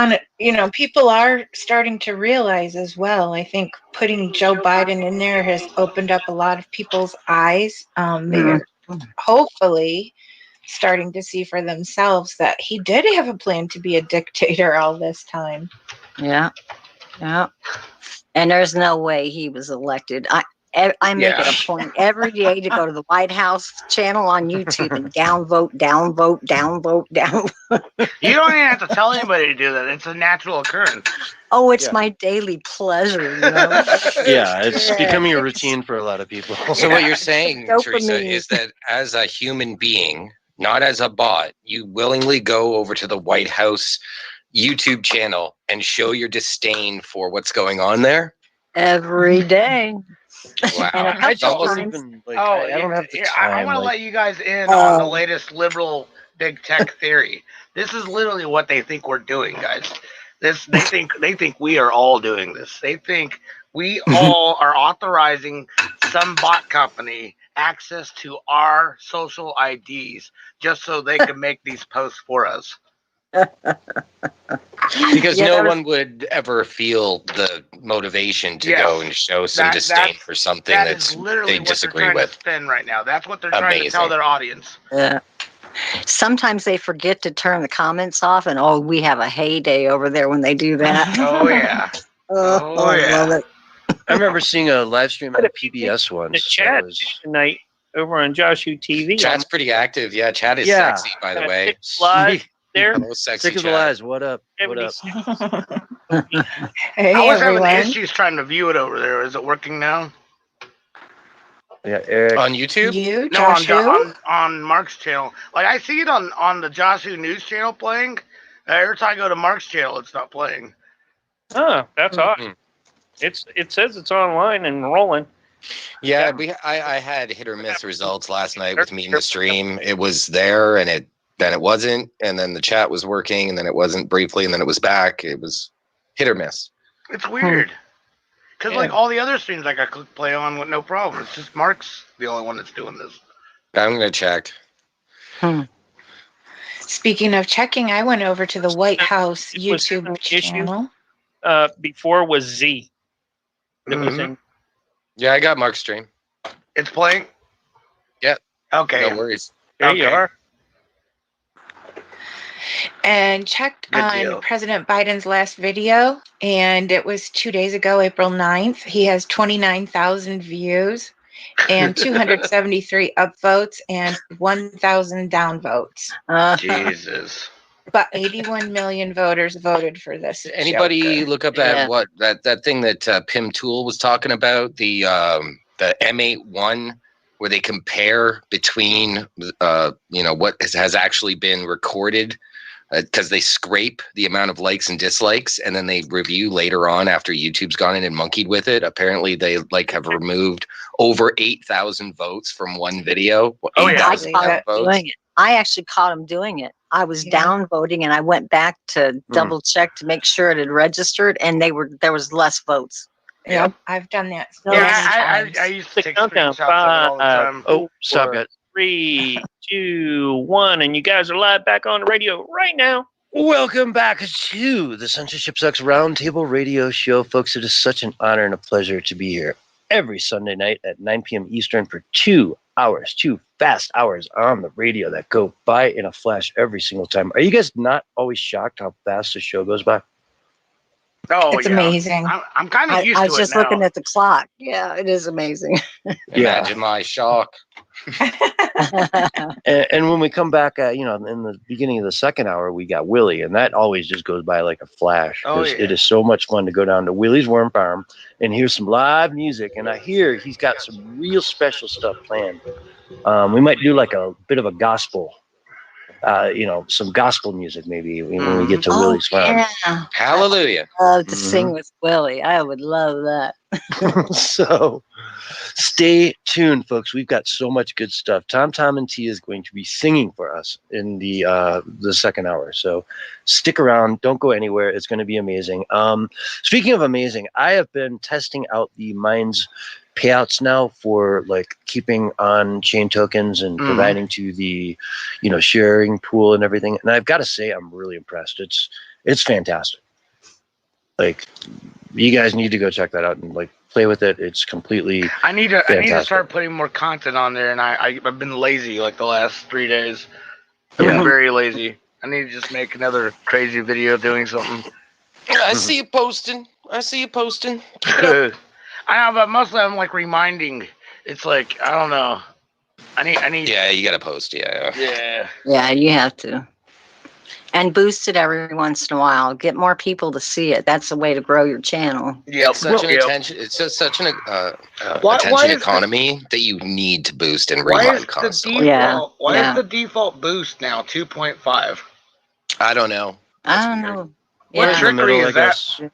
people are starting to realize as well. I think putting Joe Biden in there has opened up a lot of people's eyes. They're hopefully starting to see for themselves that he did have a plan to be a dictator all this time. Yeah. Yeah. And there's no way he was elected. I make it a point every day to go to the White House channel on YouTube and downvote. You don't even have to tell anybody to do that. It's a natural occurrence. Oh, it's my daily pleasure. Yeah, it's becoming a routine for a lot of people. So what you're saying, Dopamine. Teresa, is that as a human being, not as a bot, you willingly go over to the White House YouTube channel and show your disdain for what's going on there? Every day. Wow. I It's almost I don't have the time. I want to let you guys in on the latest liberal big tech theory. This is literally what they think we're doing, guys. They think we are all doing this. They think we all are authorizing some bot company access to our social IDs just so they can make these posts for us. Because no one would ever feel the motivation to go and show some disdain for something that's literally they disagree what they're trying with. to spin right now. That's what they're trying to tell their audience. Yeah. Sometimes they forget to turn the comments off, and we have a heyday over there when they do that. Oh yeah. I love it. I remember seeing a live stream on PBS once. The chat tonight over on JoshWho TV. Chat's pretty active. Yeah, chat is sexy, by the way. Live there. Most sexy Sick of the lies. What up? What up? Hey, I was everyone. having issues trying to view it over there. Is it working now? Yeah, Eric. On YouTube? No, on Mark's channel. Like I see it on the JoshWho News channel playing. Every time I go to Mark's channel, it's not playing. Oh, that's odd. It says it's online and rolling. Yeah, I had hit or miss results last night with me in the stream. It was there, and then it wasn't, and then the chat was working, and then it wasn't briefly, and then it was back. It was hit or miss. It's weird. Because like all the other streams I click play on with no problem. It's just Mark's the only one that's doing this. I'm going to check. Speaking of checking, I went over to the White House YouTube channel. Before was Z. It was in. Yeah, I got Mark's stream. It's playing? Yeah. Okay. No worries. There you are. And checked on President Biden's last video, and it was 2 days ago, April 9th. He has 29,000 views and 273 upvotes and 1,000 downvotes. Jesus. But 81 million voters voted for this. Anybody joker. look up at what that thing that Pim Tool was talking about, the M81, where they compare between what has actually been recorded, because they scrape the amount of likes and dislikes, and then they review later on after YouTube's gone in and monkeyed with it. Apparently, they have removed over 8,000 votes from one video. Oh, yeah. I caught him doing it. I actually caught him doing it. I was downvoting, and I went back to double check to make sure it had registered, and there was less votes. Yep, I've done that. I used to take screenshots of it all the time. Oh, stop it. 3, 2, 1, and you guys are live back on the radio right now. Welcome back to the Censorship Sucks Roundtable Radio Show, folks. It is such an honor and a pleasure to be here every Sunday night at 9 p.m. Eastern for 2 hours, 2 fast hours on the radio that go by in a flash every single time. Are you guys not always shocked how fast the show goes by? Oh, it's amazing. I'm kind of used to it. I was just looking at the clock. Yeah, it is amazing. Imagine my shock. and when we come back, in the beginning of the second hour, we got Willie, and that always just goes by like a flash. Oh, yeah. It is so much fun to go down to Willie's Worm Farm and hear some live music. And I hear he's got some real special stuff planned. We might do like a bit of a gospel. Some gospel music maybe when we get to Willie's Farm. Yeah. Hallelujah. I love to sing with Willie. I would love that. So stay tuned, folks. We've got so much good stuff. Tom and T is going to be singing for us in the second hour. So stick around. Don't go anywhere. It's going to be amazing. Speaking of amazing, I have been testing out the Minds payouts now for like keeping on chain tokens and providing to the sharing pool and everything, and I've got to say I'm really impressed. It's fantastic. Like, you guys need to go check that out and like play with it. It's completely I need to fantastic. start putting more content on there, and I've been lazy like the last 3 days. I've been very lazy. I need to just make another crazy video doing something. I see you posting. I know, but mostly I'm like reminding. It's like, I don't know. I need. Yeah, you gotta post. Yeah. Yeah, you have to. And boost it every once in a while. Get more people to see it. That's the way to grow your channel. Yeah, It's such an attention. It's just such an attention economy that you need to boost and remind constantly. Why is the default boost now 2.5? I don't know. I don't know. What trickery is that?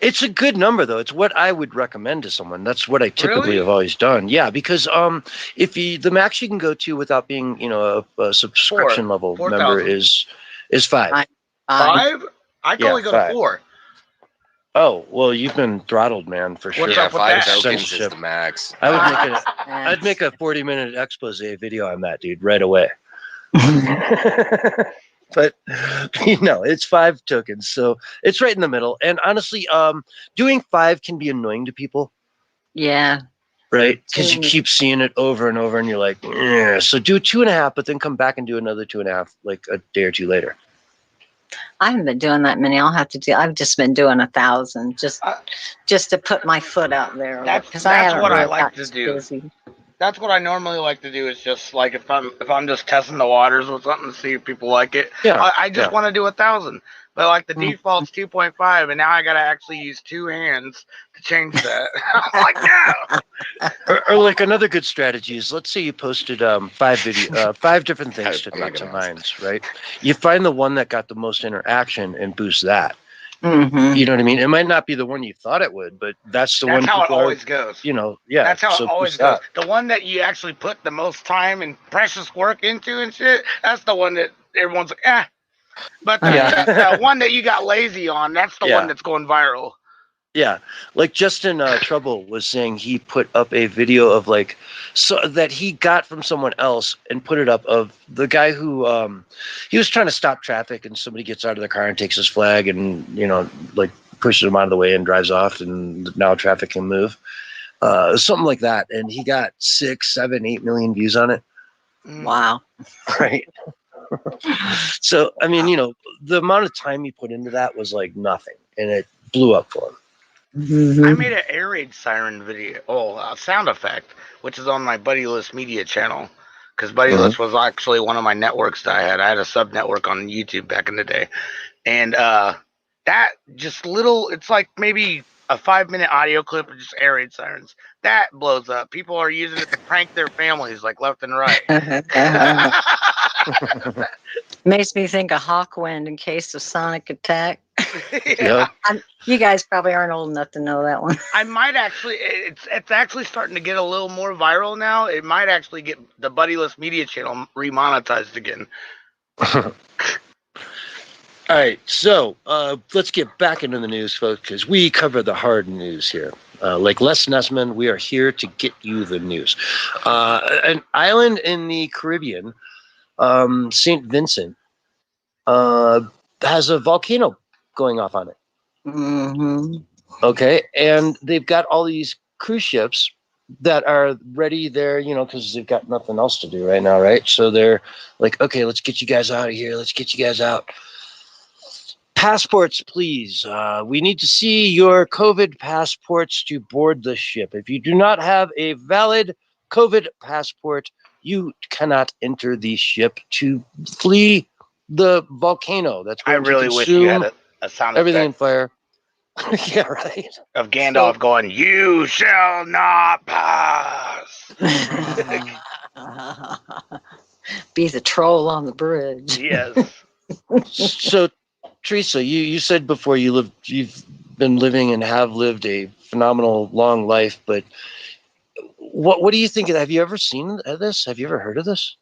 It's a good number, though. It's what I would recommend to someone. That's what I typically have always done. Yeah, because if the max you can go to without being, a subscription level 4, member is 5. 5? I can only go to 4. Oh, well, you've been throttled, man, for sure. What's up with 5 that? tokens is the max. I'd make a 40-minute expose video on that, dude, right away. But it's 5 tokens, so it's right in the middle. And honestly, doing 5 can be annoying to people. Yeah. Right? Because you keep seeing it over and over, and you're like, yeah. So do 2.5, but then come back and do another 2.5 like a day or two later. I haven't been doing that many. I've just been doing 1,000 just to put my foot out there. That's what I like to do. Busy. That's what I normally like to do. Is just like if I'm just testing the waters with something to see if people like it. Yeah, I just want to do 1,000, but like the default's 2.5, and now I gotta actually use 2 hands to change that. I'm like, no. Or like another good strategy is, let's say you posted 5 different things to Minds, right? You find the one that got the most interaction and boost that. Mm-hmm. You know what I mean? It might not be the one you thought it would, but that's one. That's how it always goes. That's how it always goes. The one that you actually put the most time and precious work into and shit, that's the one that everyone's like, But the one that you got lazy on, that's the one that's going viral. Yeah, like Justin Trouble was saying, he put up a video of that he got from someone else and put it up of the guy who he was trying to stop traffic, and somebody gets out of the car and takes his flag and pushes him out of the way and drives off, and now traffic can move, something like that. And he got 6, 7, 8 million views on it. Wow! Right. So I mean, the amount of time he put into that was like nothing, and it blew up for him. Mm-hmm. I made an air raid siren video, sound effect, which is on my Buddylist Media channel, because Buddylist was actually one of my networks that I had. I had a sub network on YouTube back in the day, and that just it's like maybe a 5-minute audio clip of just air raid sirens. That blows up. People are using it to prank their families like left and right. Makes me think of Hawkwind in case of sonic attack. Yeah. You guys probably aren't old enough to know that one. I might actually. It's actually starting to get a little more viral now. It might actually get the Buddyless Media channel remonetized again. All right, so let's get back into the news, folks, because we cover the hard news here. Like Les Nessman, we are here to get you the news. An island in the Caribbean, St. Vincent, has a volcano going off on it. Mm-hmm. Okay, and they've got all these cruise ships that are ready there, because they've got nothing else to do right now, right? So they're like, okay, let's get you guys out of here. Let's get you guys out. Passports, please. We need to see your COVID passports to board the ship. If you do not have a valid COVID passport, you cannot enter the ship to flee the volcano. That's I really wish you had a sound everything in effect fire. Yeah, right. of Gandalf going, "You shall not pass." Be the troll on the bridge. Yes. So, Teresa, you said before you've been living and have lived a phenomenal long life, but what do you think? Have you ever seen this? Have you ever heard of this?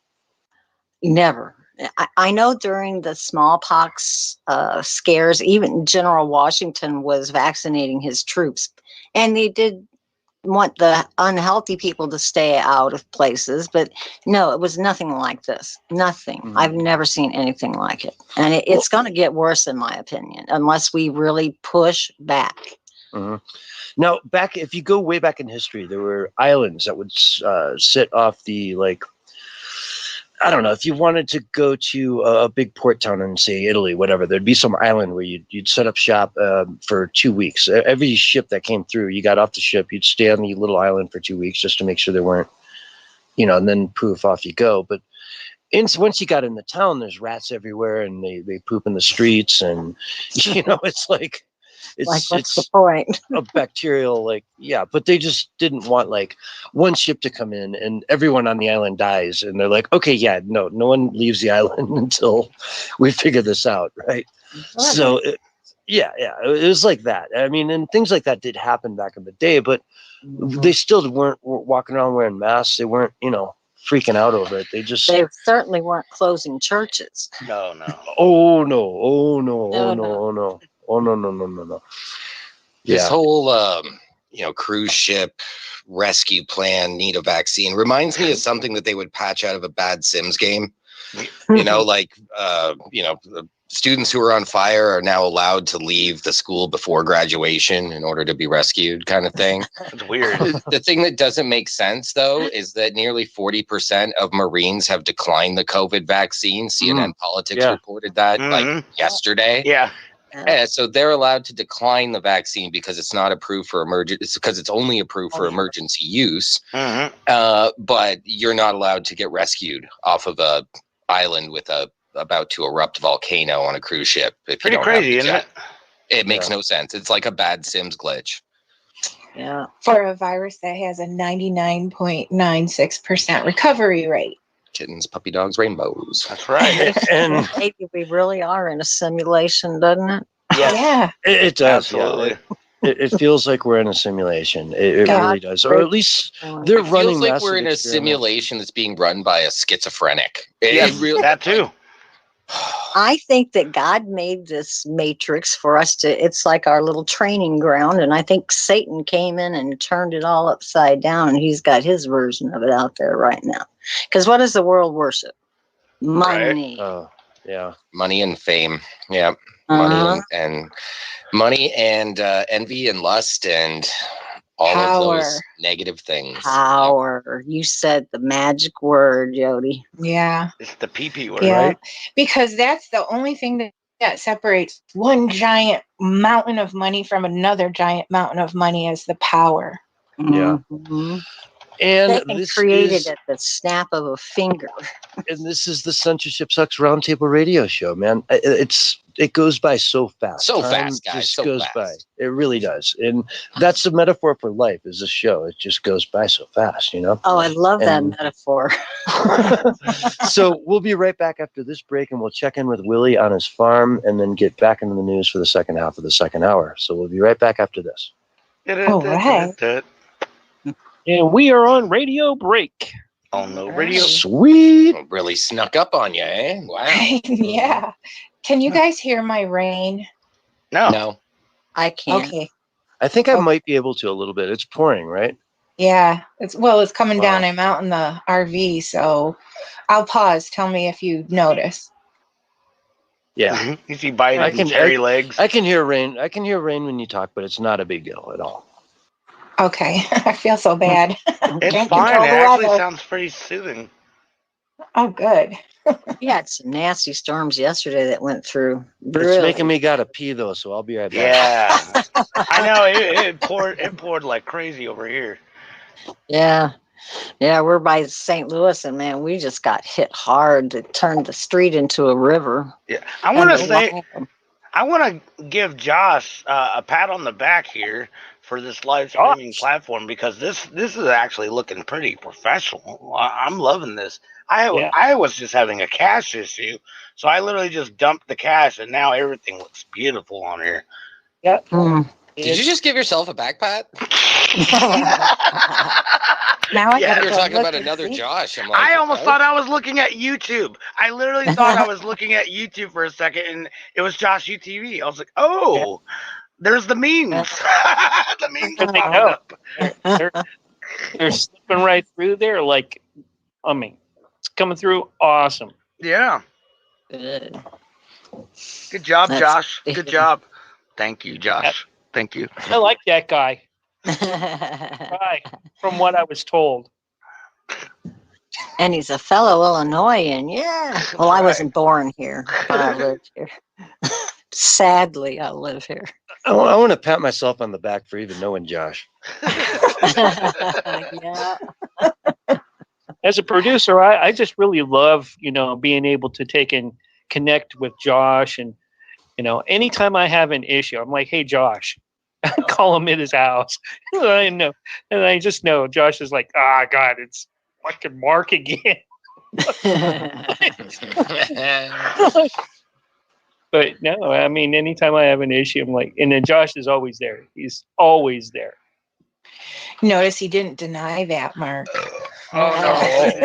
Never. I know during the smallpox scares, even General Washington was vaccinating his troops, and they did want the unhealthy people to stay out of places, but no, it was nothing like this. Nothing. Mm-hmm. I've never seen anything like it, and it's going to get worse, in my opinion, unless we really push back. Mm-hmm. Now, if you go way back in history, there were islands that would sit off the, like, I don't know, if you wanted to go to a big port town in, say, Italy, whatever, there'd be some island where you'd set up shop for 2 weeks. Every ship that came through, you got off the ship, you'd stay on the little island for 2 weeks just to make sure there weren't, and then poof, off you go. But once you got in the town, there's rats everywhere, and they poop in the streets, and, it's like... What's the point? A bacterial, but they just didn't want one ship to come in and everyone on the island dies, and they're like, okay, yeah, no one leaves the island until we figure this out, right? So it was like that. I mean, and things like that did happen back in the day, but they still weren't walking around wearing masks. They weren't, freaking out over it. They certainly weren't closing churches. No. Oh no. No. This whole, cruise ship rescue plan, need a vaccine, reminds me of something that they would patch out of a bad Sims game. Students who are on fire are now allowed to leave the school before graduation in order to be rescued, kind of thing. That's weird. The thing that doesn't make sense, though, is that nearly 40% of Marines have declined the COVID vaccine. CNN Politics reported that yesterday. Yeah. So they're allowed to decline the vaccine because it's not approved for because it's only approved for emergency use. But you're not allowed to get rescued off of a island with a about to erupt volcano on a cruise ship. Pretty crazy, isn't it? It makes no sense. It's like a bad Sims glitch. Yeah. For a virus that has a 99.96% recovery rate. Kittens, puppy dogs, rainbows. That's right. And maybe we really are in a simulation, doesn't it? Yeah. It does. Absolutely. It feels like we're in a simulation. It really does. Or at least they're running. It feels like we're in a simulation that's being run by a schizophrenic. That too. I think that God made this matrix for us it's like our little training ground. And I think Satan came in and turned it all upside down. And he's got his version of it out there right now. Because what does the world worship? Money. Right. Yeah. Money and fame. Yeah. Money and envy and lust and all power. Of those negative things. Power. You said the magic word, Jody. Yeah. It's the PP word, right? Because that's the only thing that separates one giant mountain of money from another giant mountain of money is the power. Yeah. Mm-hmm. And They can this create is it at the snap of a finger. and this is the Censorship Sucks Roundtable Radio Show, man. It goes by so fast. So Time fast, guys. just So goes fast. by. It really does. And that's the metaphor for life. Is a show. It just goes by so fast, you know. Oh, I love that And- metaphor. So we'll be right back after this break, and we'll check in with Willie on his farm, and then get back into the news for the second half of the second hour. So we'll be right back after this. All right. And we are on radio break. On the radio. Sweet. Really snuck up on you, eh? Wow. Yeah. Can you guys hear my rain? No. No. I can't. Okay. I think I might be able to a little bit. It's pouring, right? Yeah. It's coming down. Wow. I'm out in the RV, so I'll pause. Tell me if you notice. Yeah. You see Biden's hairy legs. I can hear rain. I can hear rain when you talk, but it's not a big deal at all. Okay. I feel so bad. It's Can't fine. It control the actually weather. sounds pretty soothing. Oh, good. We had some nasty storms yesterday that went through. It's Really. making me gotta pee though, so I'll be right back. Yeah. I know. It poured like crazy over here. Yeah. Yeah, we're by St. Louis, and man, we just got hit hard. It turned the street into a river. Yeah. I want to And say, I want to give Josh a pat on the back here for this live streaming platform, because this is actually looking pretty professional. I'm loving this. I was just having a cache issue, so I literally just dumped the cache, and now everything looks beautiful on here. Yeah. Did you just give yourself a back pat? Now I Yeah, gotta You're go talking look about and another see. Josh. I'm like, I almost what? thought I was looking at YouTube. I literally thought I was looking at YouTube for a second, and it was JoshWho TV. I was like, oh, there's the memes. The memes are popping up. They're slipping right through there. Like, I mean, it's coming through awesome. Yeah. Good. Good job, That's Josh. good. Good job. Thank you, Josh. Thank you. I like that guy. Right, from what I was told. And he's a fellow Illinoisan. Yeah. Well, I wasn't born here, but I lived here. Sadly, I live here. I want to pat myself on the back for even knowing Josh. Yeah. As a producer, I just really love, being able to take and connect with Josh. And, anytime I have an issue, I'm like, hey, Josh, I call him at his house. And I just know Josh is like, God, it's fucking Mark again. But no, I mean, anytime I have an issue, I'm like, and then Josh is always there. He's always there. Notice he didn't deny that, Mark. Oh,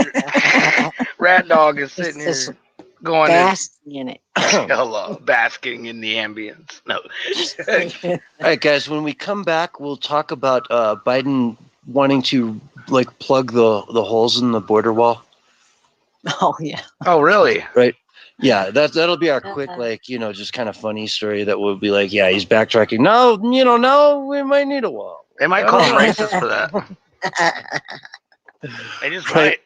no. Rat Dog is sitting here going basking in it. Hello, basking in the ambience. No. All right, guys, when we come back, we'll talk about Biden wanting to plug the holes in the border wall. Oh, yeah. Oh, really? Right. Yeah, that'll be our quick, just kind of funny story that will be like, yeah, he's backtracking. No, we might need a wall. They might call him racist for that. They just might.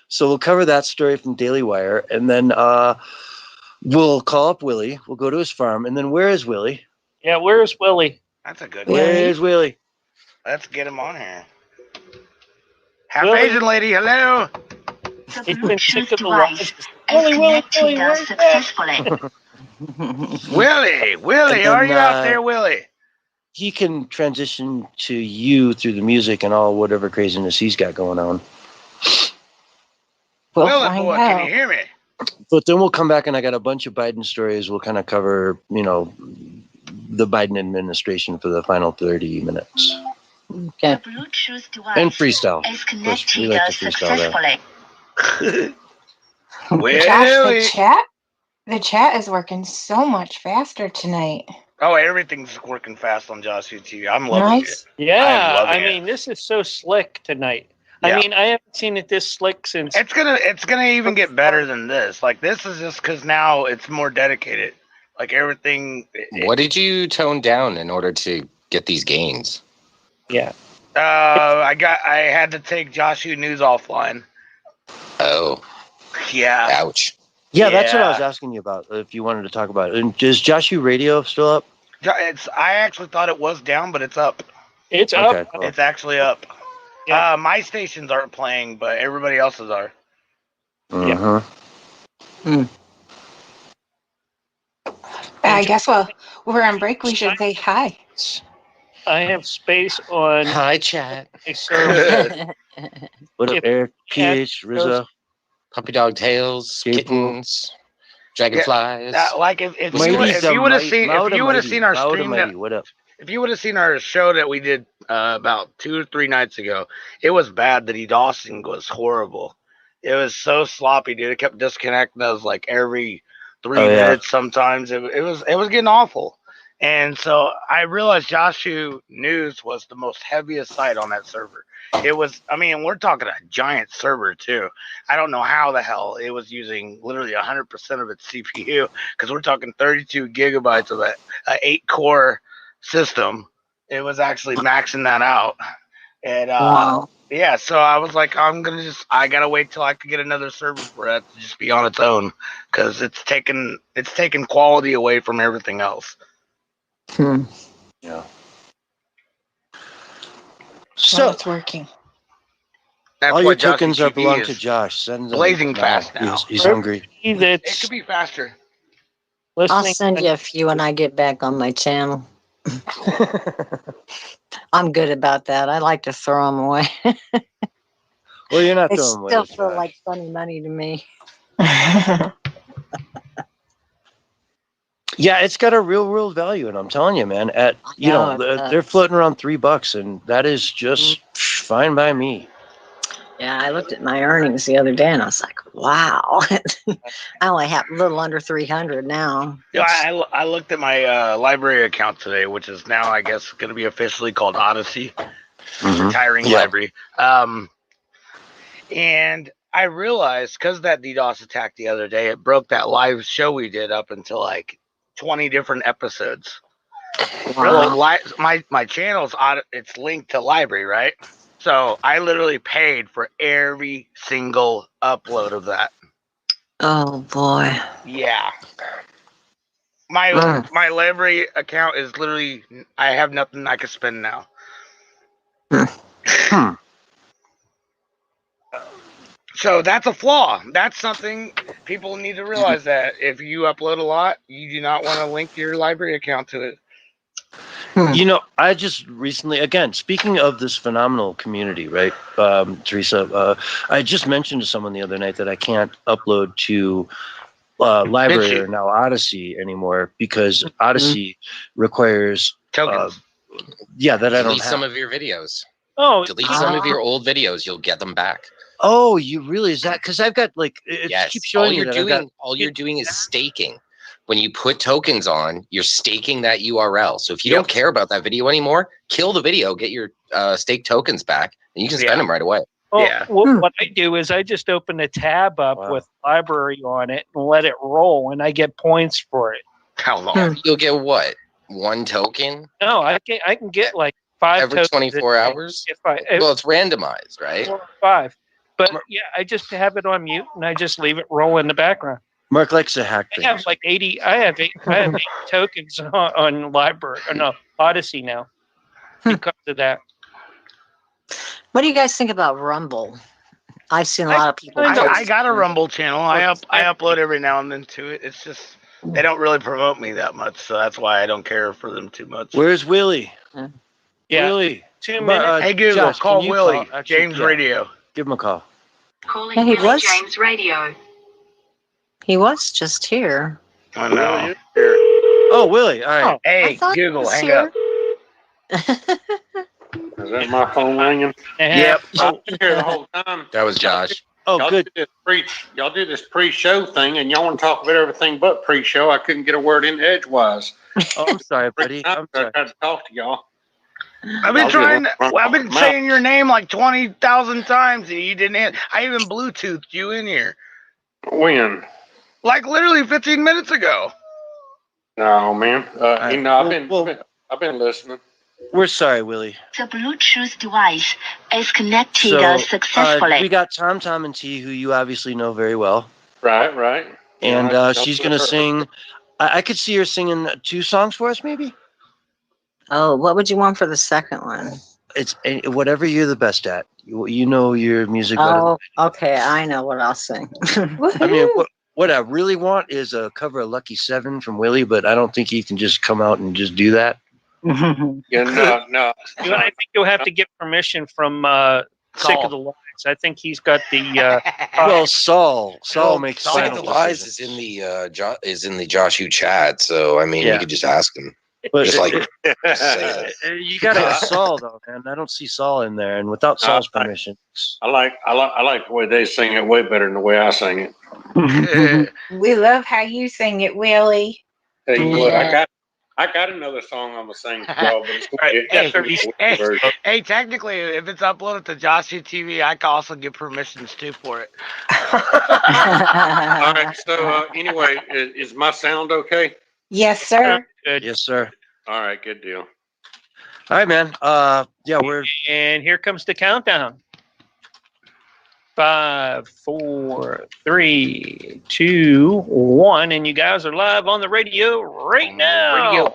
So we'll cover that story from Daily Wire, and then we'll call up Willie. We'll go to his farm, and then where is Willie? Yeah, where's Willie? That's a good one. Where's Willie? Let's get him on here. Half Willie? Asian lady, hello. He's been sick of the lies. Willie, where's that? Willie, are you out there, Willie? He can transition to you through the music and all whatever craziness he's got going on. We'll Willie find boy, out. can you hear me? But then we'll come back, and I got a bunch of Biden stories. We'll kind of cover, the Biden administration for the final 30 minutes. Okay. And freestyle. Because we like to freestyle there. Willie. Josh, the chat is working so much faster tonight. Oh, everything's working fast on JoshWho TV. I'm loving it. Yeah, I'm loving it. mean, this is so slick tonight. Yeah. I mean, I haven't seen it this slick since. It's gonna even get better than this. Like, this is just because now it's more dedicated. Like, everything. What did you tone down in order to get these gains? Yeah. I had to take JoshWho News offline. Oh, Yeah. ouch. Yeah, that's what I was Yeah. asking you about, if you wanted to talk about it. And is JoshWho Radio still up? I actually thought it was down, but it's up. It's Okay, up. cool. It's actually up. My stations aren't playing, but everybody else's are. Uh-huh. I guess we're on break. We should say hi. I have space on Hi, chat. a server. What up, If- Eric, PH, Rizzo? Puppy dog tails, Gabriel. kittens, dragonflies. Like if Mighty you would have seen our Mauda stream, Mighty, what up? if you would have seen our show that we did about 2 or 3 nights ago, it was bad. The DDoSing was horrible. It was so sloppy, dude. It kept disconnecting us like every 3 minutes. Sometimes it was getting awful. And so I realized JoshWho News was the most heaviest site on that server. It was, I mean, we're talking a giant server too. I don't know how the hell it was using literally 100% of its CPU, because we're talking 32 gigabytes of an 8-core system. It was actually maxing that out. And Wow. yeah, so I was like, I gotta wait till I could get another server for that to just be on its own, because it's taking quality away from everything else. Yeah. So it's working. That's All why your Josh tokens TV belong is to Josh. Send them blazing now. fast now. He's hungry. It That's could be faster. I'll listening. send you a few when I get back on my channel. I'm good about that. I like to throw them away. Well, you're not They throwing away. still feel Josh. like funny money to me. Yeah, it's got a real world value, and I'm telling you, man. know, They're floating around $3, and that is just fine by me. Yeah, I looked at my earnings the other day and I was like, wow. I only have a little under 300 now. Yeah, I looked at my library account today, which is now, I guess, going to be officially called Odyssey, retiring library. And I realized, because that DDoS attack the other day, it broke that live show we did up until like 20 different episodes. Wow. Well, my channel's it's linked to library, right? So I literally paid for every single upload of that. Oh boy. Yeah. My library account is literally, I have nothing I can spend now. So that's a flaw. That's something people need to realize, that if you upload a lot, you do not want to link your library account to it. You know, I just recently, again, speaking of this phenomenal community, right, Teresa, I just mentioned to someone the other night that I can't upload to library or now Odyssey anymore, because Odyssey requires tokens. That I don't Delete have. some of your videos. Oh, Delete some of your old videos. You'll get them back. Oh, you really? Is that because I've got like it keeps showing all you're doing is staking. When you put tokens on, you're staking that URL. So if you don't care about that video anymore, kill the video, get your stake tokens back, and you can spend them right away. What I do is I just open a tab up with library on it and let it roll, and I get points for it. How long? You'll get what? 1 token? No, I can get like 5 every 24 hours. Well, it's randomized, right? 4 or 5. But yeah, I just have it on mute and I just leave it roll in the background. Mark likes to hack things. I have like 80. I have 8 tokens on library. Or no, Odyssey now because of that. What do you guys think about Rumble? I've seen a lot of people. I got a Rumble channel. I upload every now and then to it. It's just they don't really promote me that much, so that's why I don't care for them too much. Where's Willie? Yeah. Willie. 2 minutes. Hey Google, Josh, call Willie. James Radio. Give him a call. Calling Willie James Radio. He was just here. I know. Oh, Willie. All right. Hey, Google, hang up. Is that my phone ringing? Yep. I've been here the whole time. That was Josh. Oh, y'all good. Y'all did this pre-show thing, and y'all want to talk about everything but pre-show. I couldn't get a word in edgewise. Oh, I'm sorry, buddy. I'm sorry. I tried to talk to y'all. I've been saying your name like 20,000 times, and you didn't answer. I even Bluetoothed you in here. When? Like literally 15 minutes ago. No, man. I've been listening. We're sorry, Willie. The Bluetooth device is connected successfully. We got Tom and T, who you obviously know very well. Right. And she's going to sing. I could see her singing 2 songs for us, maybe? Oh, what would you want for the second one? It's whatever you're the best at. You know your music better. Oh, okay. I know what I'll sing. I mean, what I really want is a cover of Lucky 7 from Willie, but I don't think he can just come out and just do that. Yeah, no. I think you'll have to get permission from Sick of the Lies. I think he's got the. Well, Saul makes Sick final of the Lies decisions. is in the JoshWho chat, so I mean, you could just ask him. But just like say that. You got to have Saul though, man. I don't see Saul in there, and without Saul's permission, I like the way they sing it way better than the way I sing it. We love how you sing it, Willie. Tell you what, I got another song I'm gonna sing for y'all, but it's hey, technically, if it's uploaded to JoshWho TV, I can also get permissions too for it. All right. So anyway, is my sound okay? Yes, sir. Good. yes, sir. All right, good deal. All right, man. And here comes the countdown. 5, 4, 3, 2, 1, and you guys are live on the radio right now.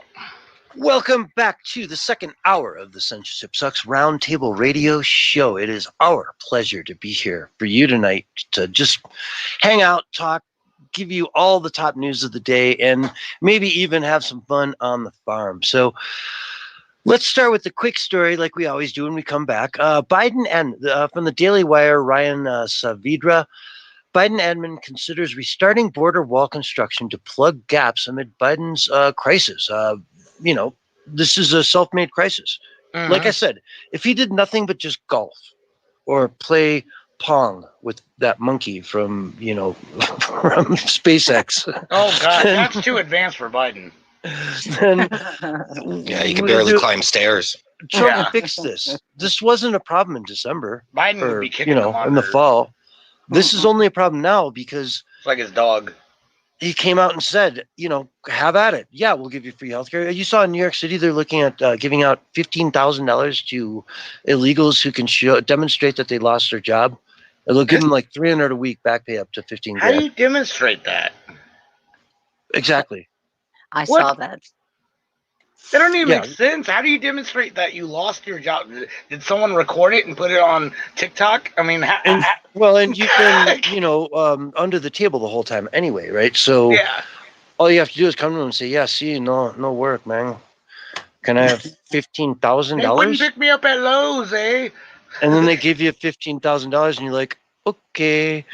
Welcome back to the second hour of the Censorship Sucks Roundtable Radio Show. It is our pleasure to be here for you tonight to just hang out, talk, give you all the top news of the day, and maybe even have some fun on the farm. So let's start with the quick story like we always do when we come back. Biden and from the Daily Wire, Ryan Saavedra, Biden admin considers restarting border wall construction to plug gaps amid Biden's crisis. This is a self-made crisis. Like I said, if he did nothing but just golf or play Pong with that monkey from from SpaceX. Oh God, that's too advanced for Biden. Then Yeah, you can barely climb stairs. Trump fixed this. This wasn't a problem in December. Biden would be kicking him in the fall. This is only a problem now because it's like his dog. He came out and said, have at it. Yeah, we'll give you free healthcare. You saw in New York City, they're looking at giving out $15,000 to illegals who can demonstrate that they lost their job. And they'll give them like $300 a week, back pay up to $15,000. How do you demonstrate that? Exactly. I saw that. That doesn't even make sense. How do you demonstrate that you lost your job? Did someone record it and put it on TikTok? I mean, and you've been, under the table the whole time anyway, right? So all you have to do is come to them and say, yeah, see, no work, man. Can I have $15,000? They wouldn't pick me up at Lowe's, eh? And then they give you $15,000 and you're like, okay,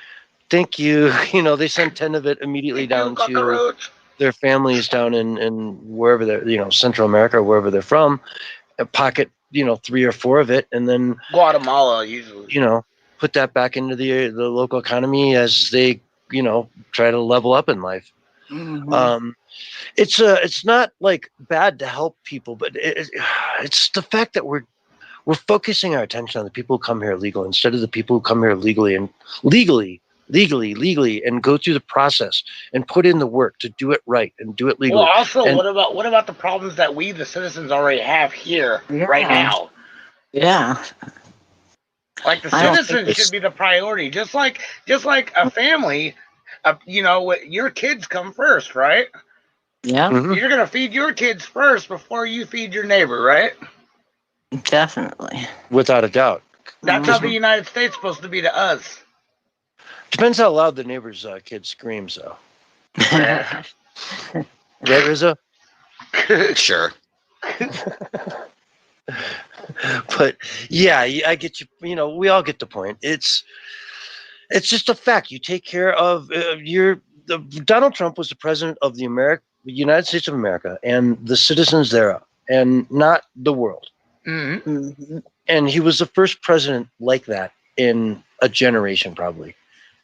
thank you. They send 10 of it immediately down to their families down in wherever they're, Central America or wherever they're from, pocket, 3 or 4 of it, and then Guatemala usually, put that back into the local economy as they, try to level up in life. Mm-hmm. It's not like bad to help people, but it's the fact that we're focusing our attention on the people who come here illegal instead of the people who come here legally and go through the process and put in the work to do it right and do it legally. Well, also, what about the problems that we, the citizens, already have here right now? Yeah. Like the citizens should be the priority, just like a family. Your kids come first, right? Yeah. Mm-hmm. You're gonna feed your kids first before you feed your neighbor, right? Definitely. Without a doubt. That's how the United States is supposed to be to us. Depends how loud the neighbor's kid screams, though. Right, Rizzo? Sure. But yeah, I get you. We all get the point. It's just a fact. You take care of Donald Trump was the president of the United States of America and the citizens thereof, and not the world. Mm-hmm. Mm-hmm. And he was the first president like that in a generation, probably.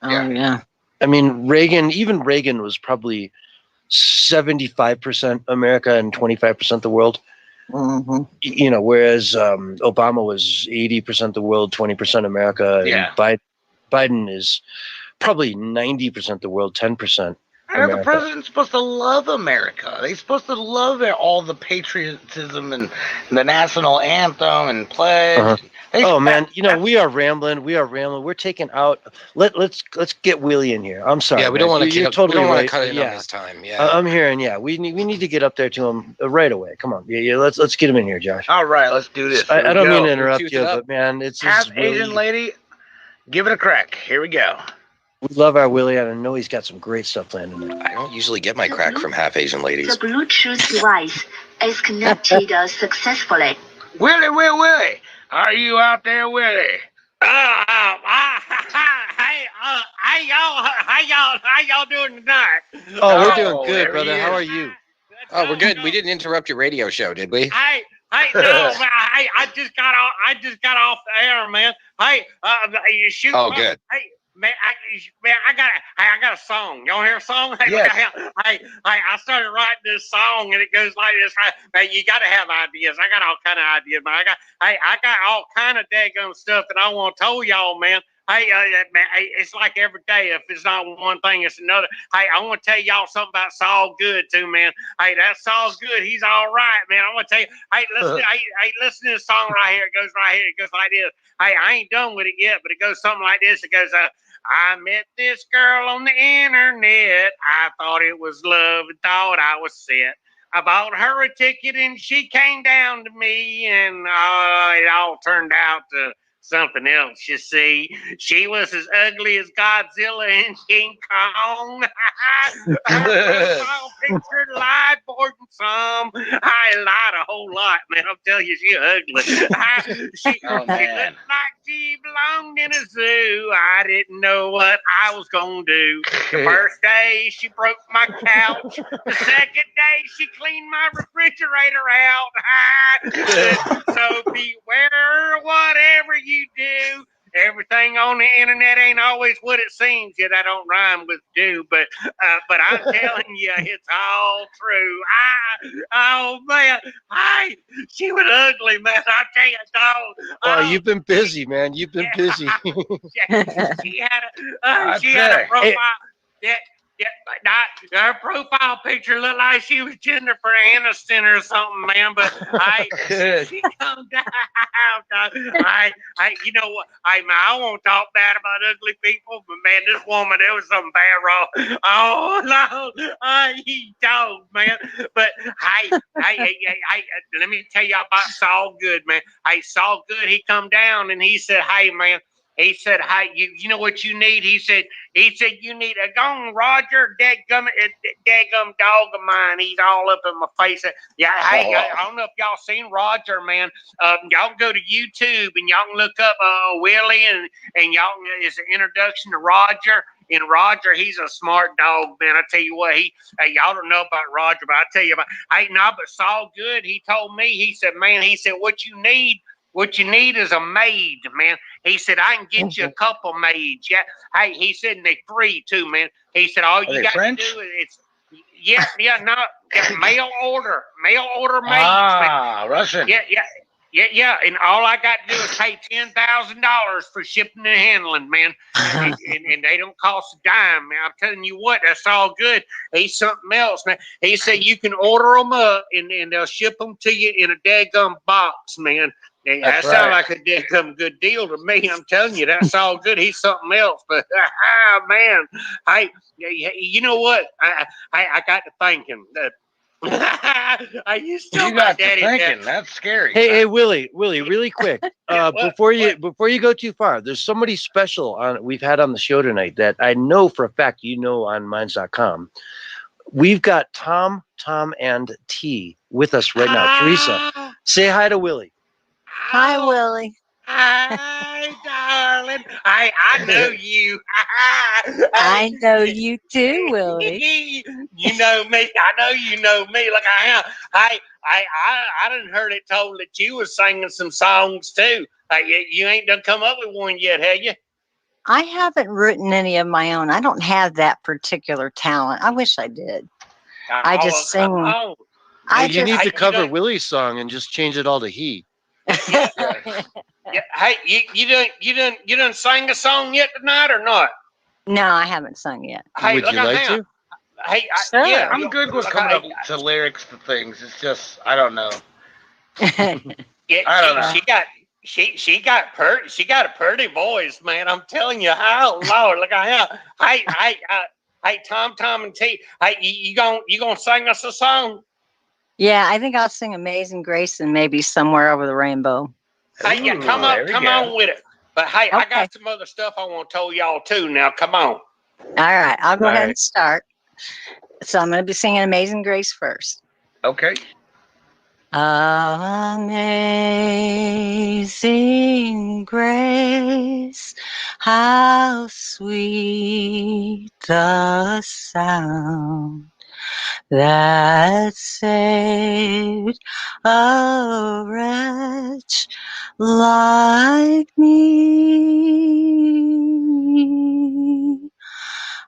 Oh yeah. I mean, Reagan was probably 75% America and 25% the world. Mm-hmm. Whereas Obama was 80% the world, 20% America. Yeah. And Biden is probably 90% the world, 10%. The president's supposed to love America. They're supposed to love all the patriotism and the national anthem and pledge. Oh man, we are rambling. We're taking out. Let's get Willie in here. I'm sorry. Yeah, we don't want to. You're totally we don't right. want to cut in on his time. Yeah, I'm hearing. Yeah, we need to get up there to him right away. Come on. Yeah. Let's get him in here, Josh. All right, let's do this. I don't mean to interrupt you, but man, it's half Asian lady. Give it a crack. Here we go. We love our Willie, and I know he's got some great stuff planned tonight. I don't usually get my crack from half Asian ladies. The Bluetooth device is connected successfully. Willie, are you out there, Willie? How y'all doing tonight? Oh, we're doing good, brother. How are you? Oh, we're good. We didn't interrupt your radio show, did we? No, I just got off the air, man. Hey, you shoot. Oh, good. Hey, man, I got a song. Y'all hear a song? Yes. I started writing this song, and it goes like this. Man, you got to have ideas. I got all kind of ideas, man. I got all kind of daggum stuff that I want to tell y'all, man. Hey, man, it's like every day. If it's not one thing, it's another. Hey, I want to tell y'all something about Saul Good too, man. Hey, that Saul's good. He's all right, man. I want to tell you. Hey, listen to this song right here. It goes right here. It goes like this. Hey, I ain't done with it yet, but it goes something like this. It goes, I met this girl on the internet. I thought it was love and thought I was set. I bought her a ticket and she came down to me, and it all turned out to something else, you see. She was as ugly as Godzilla and King Kong. Her profile picture lied more than some. I lied a whole lot, man. I'm telling you, she ugly. She looked like she belonged in a zoo. I didn't know what I was going to do. The first day, she broke my couch. The second day, she cleaned my refrigerator out. So beware whatever you do. Everything on the internet ain't always what it seems. Yeah, that don't rhyme with do, but I'm telling you, it's all true. Oh man, she was ugly, man. I tell you, dog. Oh, you've been busy, man. You've been busy. She had a profile. Her profile picture looked like she was Jennifer Aniston or something, man. But she come down. You know what? I won't talk bad about ugly people, but man, this woman, there was something bad wrong. Oh no, he dog, man. But let me tell you about Saul Good, man. Saul Good, he come down and he said, "Hey, man." He said, "Hey, you know what you need?" He said, "You need a gone Roger, dadgum dog of mine. He's all up in my face." Yeah, hey, I don't know if y'all seen Roger, man. Y'all can go to YouTube and y'all can look up Willie and y'all. It's an introduction to Roger. And Roger, he's a smart dog, man. I tell you what, y'all don't know about Roger, but I tell you about. But Saul Good, he told me. He said, "Man, what you need." What you need is a maid, man. He said, I can get you a couple maids. Yeah. Hey, he said, and they free too, man. He said, all you got to do is, mail order maids. Russian. Yeah. And all I got to do is pay $10,000 for shipping and handling, man. and they don't cost a dime, man. I'm telling you what, that's all good. He's something else, man. He said you can order them up and they'll ship them to you in a daggum box, man. That sounds like a damn good deal to me. I'm telling you, that's all good. He's something else, but man, you know what? I got to thinking. You got to thinking. That's scary. Hey, Willie, really quick. Before you go too far, there's somebody special we've had on the show tonight that I know for a fact you know on Minds.com. We've got Tom, and T with us right now. Teresa, say hi to Willie. Hi, Willie. Hi, darling. I know you. I know you too, Willie. You know me. I know you know me. Look, I done heard it told that you was singing some songs too. You ain't done come up with one yet, have you? I haven't written any of my own. I don't have that particular talent. I wish I did. I just sing. You need to cover Willie's song and just change it all to he. Yeah. Hey, you done sang a song yet tonight or not? No, I haven't sung yet. Hey, would you like to? Hey, Sure. yeah, I'm good with coming up to lyrics to things. It's just I don't know. Yeah, I don't know. she got a pretty voice, man. I'm telling you, how Lord, look at her. Hey, Tom, and T. Hey, you gonna sing us a song? Yeah, I think I'll sing Amazing Grace and maybe Somewhere Over the Rainbow. Hey, yeah, come on with it. But hey, I got some other stuff I want to tell y'all too. Now, come on. All right, I'll go ahead and start. So I'm going to be singing Amazing Grace first. Okay. Amazing grace, how sweet the sound that saved a wretch like me.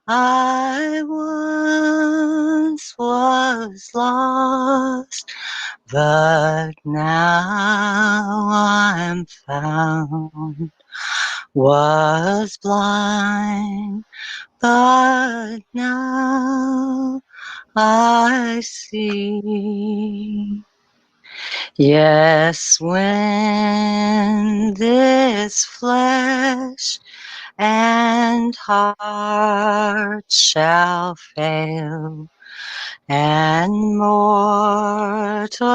I once was lost, but now I'm found. Was blind, but now I see. Yes, when this flesh and heart shall fail, and mortal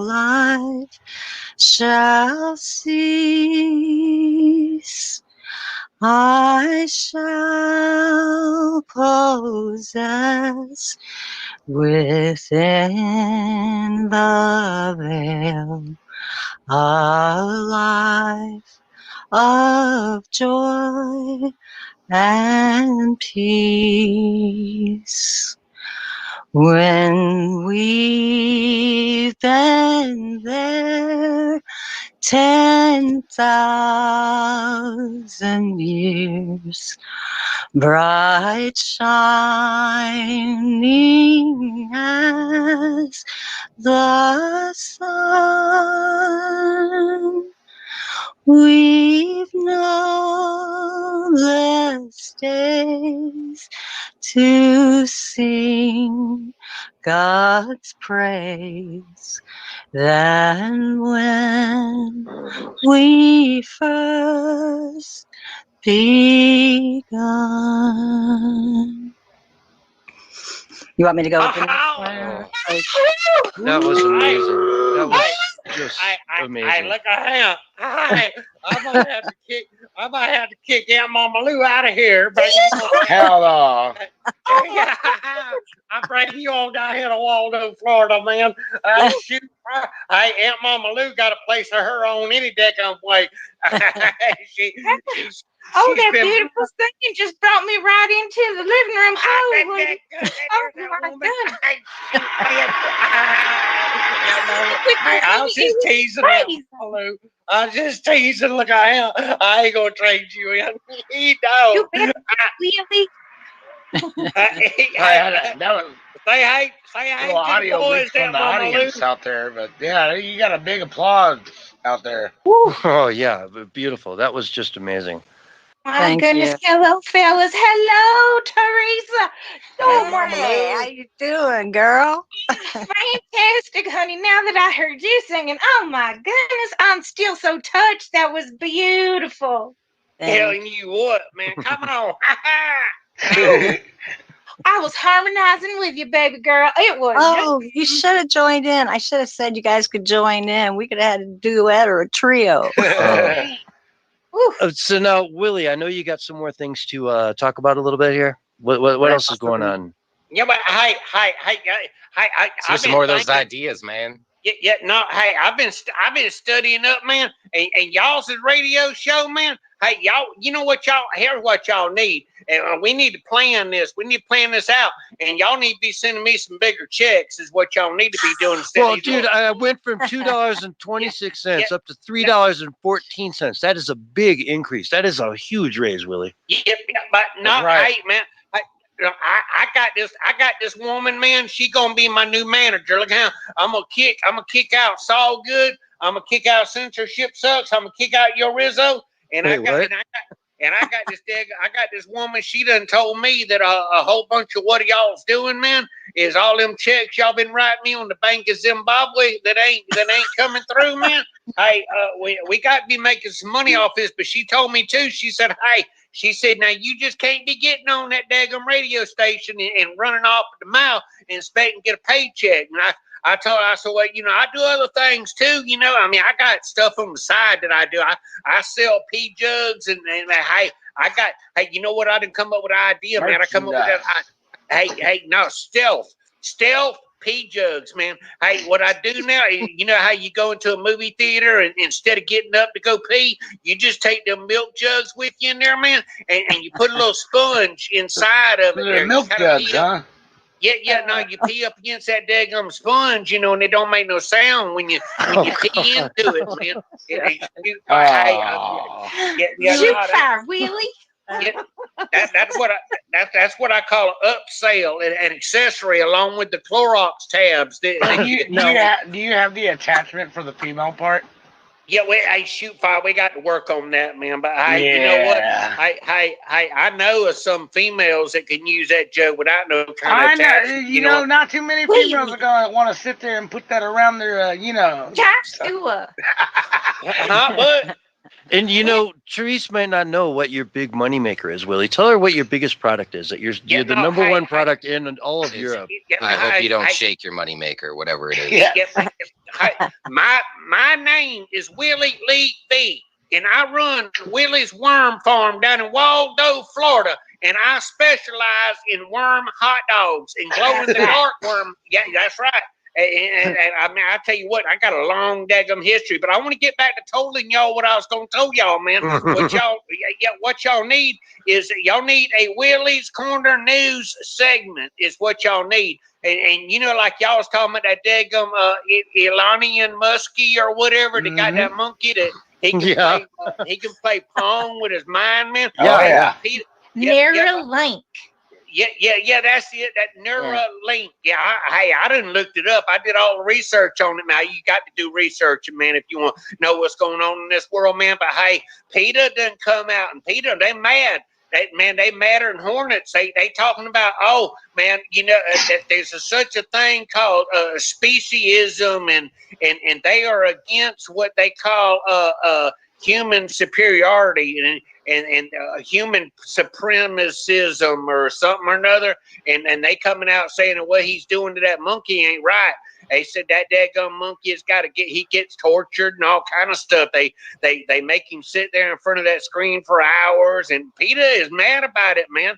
life shall cease, I shall possess within the veil a life of joy and peace. When we've been there 10,000 years, bright shining as the sun, we've no less days to sing God's praise than when we first begun. You want me to go with the next one? That was amazing. That was just amazing. Hey, look at him. I might have to kick Aunt Mama Lou out of here. But Hell no. I'm bringing you all down here to Waldo, Florida, man. Shoot. Hey, Aunt Mama Lou got a place of her own any daggone way. That beautiful singing just brought me right into the living room. I was just teasing Lou. I was just teasing. Look, I ain't gonna trade you in. You know. You better really. Say hey Little audio leaks from the audience out there, but yeah, you got a big applause out there. Oh yeah, beautiful. That was just amazing. My goodness. Hello, fellas. Hello, Teresa. Hey, how you doing, girl? Fantastic, honey. Now that I heard you singing, oh my goodness, I'm still so touched. That was beautiful. Telling you what, man. Come on. I was harmonizing with you, baby girl. It was. Oh, you should have joined in. I should have said you guys could join in. We could have had a duet or a trio. So now, Willie, I know you got some more things to talk about a little bit here. What else is going on? Yeah, but hey, See some more of those ideas, man. Yeah, no, hey, I've been studying up, man, and y'all's radio show, man. Hey, y'all, you know what y'all? Here's what y'all need, and we need to plan this. We need to plan this out, and y'all need to be sending me some bigger checks. Is what y'all need to be doing. Well, dude, I went from $2.26 up to $3.14. That is a big increase. That is a huge raise, Willie. Yep, but no, hey, man. I got this woman, man. She gonna be my new manager. Look how I'm gonna kick out Saul Good. I'm gonna kick out Censorshipsucks. I'm gonna kick out your Rizzo. And I And I got this woman. She done told me that a whole bunch of what y'all's doing, man, is all them checks y'all been writing me on the Bank of Zimbabwe that ain't coming through, man. Hey, we got to be making some money off this. But she told me too. She said, hey. She said, now you just can't be getting on that daggum radio station and running off at the mouth and expecting to get a paycheck. And I told her, I said, well, I do other things too. I mean, I got stuff on the side that I do. I sell pea jugs and hey, you know what? I didn't come up with an idea, man. I come up with that. No, stealth pea jugs, man. Hey, what I do now, you know how you go into a movie theater and instead of getting up to go pee, you just take them milk jugs with you in there, man, and you put a little sponge inside of it. They're milk jugs, huh? Yeah, no, you pee up against that daggum sponge, and it don't make no sound when you pee into it, man. Shoot fire, Wheelie. Yeah, that's what I call an upsell, an accessory along with the Clorox tabs. Do you have the attachment for the female part? Yeah, shoot fire. We got to work on that, man. But you know what? I know of some females that can use that jug without no kind of attachment. You know, not too many females are going to want to sit there and put that around their, JoshWho. What? And Therese might not know what your big moneymaker is, Willie. Tell her what your biggest product is. That you're the number one product in all of Europe. I hope you don't shake your moneymaker, whatever it is. Yeah. My name is Willie Lee V, and I run Willie's Worm Farm down in Waldo, Florida. And I specialize in worm hot dogs and glow-in-the-dark worm. Yeah, that's right. And I mean, I tell you what, I got a long daggum history, but I want to get back to telling y'all what I was going to tell y'all, man. What y'all need is y'all need a Willie's Corner News segment is what y'all need. And like y'all was talking about that daggum Elanian Muskie or whatever, that got that monkey that he can play Pong with his mind, man. Neuralink. Yeah, that's it. That Neuralink. Yeah, I done looked it up. I did all the research on it. Now you got to do research, man, if you want to know what's going on in this world, man. But hey, PETA done come out, and PETA, they mad. They madder than hornets. They talking about, that there's such a thing called speciesism, and they are against what they call human superiority and human supremacism or something or another, and they coming out saying that what he's doing to that monkey ain't right. They said that daggum monkey has got to he gets tortured and all kind of stuff. They make him sit there in front of that screen for hours, and PETA is mad about it, man.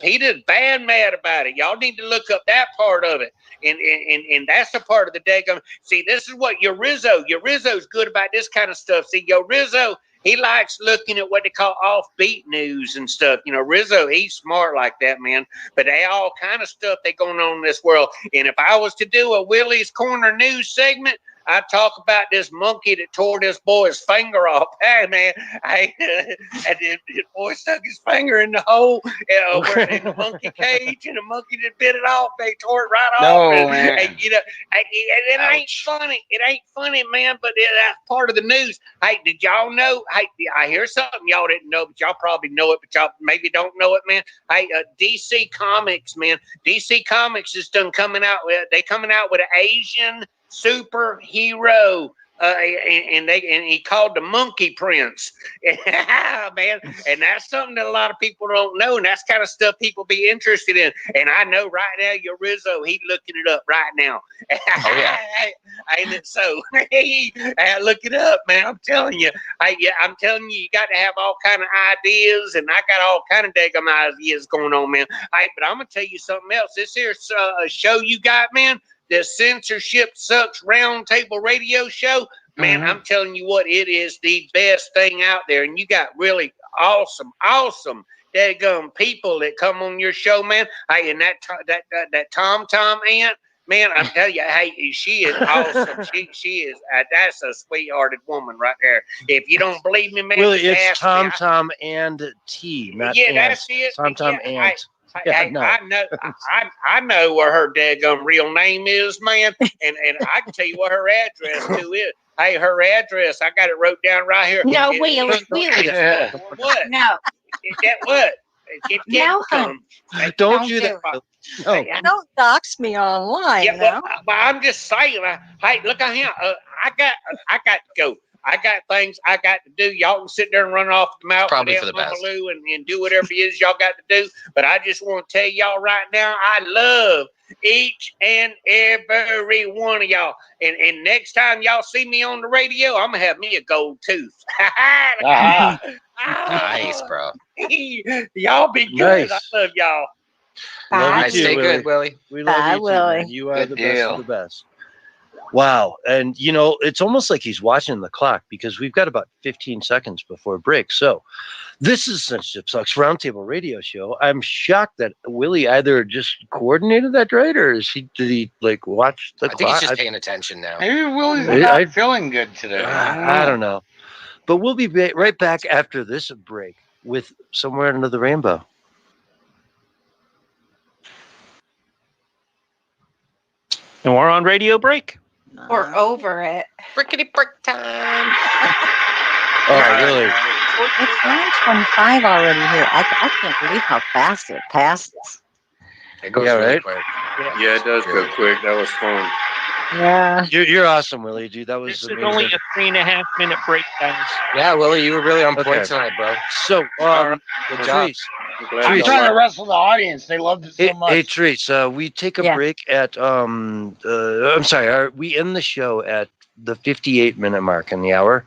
PETA is bad mad about it. Y'all need to look up that part of it. And that's the part of the daggum. See, this is what your Rizzo's good about this kind of stuff. See, your Rizzo, he likes looking at what they call offbeat news and stuff. Rizzo, he's smart like that, man. But they all kind of stuff they going on in this world. And if I was to do a Willie's Corner News segment, I talk about this monkey that tore this boy's finger off. Hey, man, this boy stuck his finger in the hole in the monkey cage, and the monkey that bit it off. They tore it right off. Man. It ain't funny. It ain't funny, man, but that's part of the news. Hey, did y'all know? Hey, I hear something y'all didn't know, but y'all probably know it, but y'all maybe don't know it, man. Hey, DC Comics, man. DC Comics is coming out with an Asian superhero, and he called the Monkey Prince, man. And that's something that a lot of people don't know, and that's kind of stuff people be interested in. And I know right now, your Rizzo, he's looking it up right now. Oh yeah, ain't it so? Look it up, man. I'm telling you, I'm telling you, you got to have all kind of ideas, and I got all kind of daggum ideas going on, man. But I'm gonna tell you something else. This here show you got, man. The Censorship Sucks Roundtable radio show, man, I'm telling you what, it is the best thing out there. And you got really awesome daggum people that come on your show, man. Hey, and that Tom aunt, man, I'm telling you, hey, she is awesome. She is, that's a sweethearted woman right there. If you don't believe me, man, really, it's Tom and T, not that's it. Tom and. I know what her daggum real name is, man, and I can tell you what her address too is. Hey, her address, I got it wrote down right here. No, Wheelie. What? No, That what? No, Don't do that. No. Don't dox me online. Yeah, now. but I'm just saying. Hey, look at him. I got to go. I got things I got to do. Y'all can sit there and run off the mouth Probably with for the Mama best. Lou and do whatever it is y'all got to do. But I just want to tell y'all right now, I love each and every one of y'all. And next time y'all see me on the radio, I'm gonna have me a gold tooth. Nice, bro. Y'all be good. Nice. I love y'all. Love Bye. you too, Stay Willie. good, Willie. We love Bye, you too, Willie. man. You are Good the best deal. of the best. Wow. And, you know, it's almost like he's watching the clock because we've got about 15 seconds before break. So this is Censorship Sucks Roundtable Radio Show. I'm shocked that Willie either just coordinated that right or did he like watch the I think clock? he's just paying attention now. Maybe Willie's I- not I- feeling good today. I don't know. But we'll be right back after this break with Somewhere Under the Rainbow. And we're on radio break. We're over it. Brickety brick time. Oh, really? It's 9:25 already here. I can't believe how fast it passes. It goes Yeah, really right? quick. Yeah, it does go quick. That was fun. Yeah. You're awesome, Willie, dude. That was This is amazing. only a 3.5 minute break, guys. Yeah, Willie, you were really on point Okay. tonight, bro. So, Good job. Trace, I'm glad I'm y'all trying to liked wrestle the audience. They loved it so much. Hey, Trace, we take a Yeah. break at I'm sorry, we end the show at the 58-minute mark in the hour.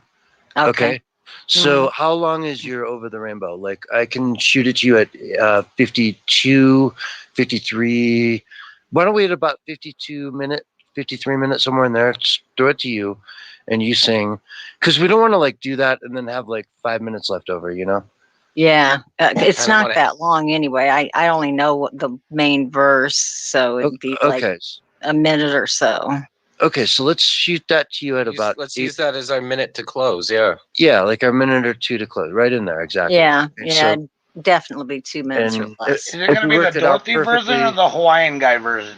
Okay. So how long is your Over the Rainbow? Like I can shoot it to you at 52, 53. Why don't we at about 53 minutes, somewhere in there, just throw it to you and you sing. Because we don't want to like do that and then have like 5 minutes left over, you know? Yeah. It's Kinda not wanna- that long anyway. I only know what the main verse, so it'd be like Okay. a minute or so. Okay, so let's shoot that to you at about Let's use that as our minute to close. Yeah. yeah, like a minute or two to close, right in there, exactly. Yeah. Okay, Yeah. so- Definitely be 2 minutes or and less. Is it going to we be the worked it out Dorothy version or perfectly. the Hawaiian guy version?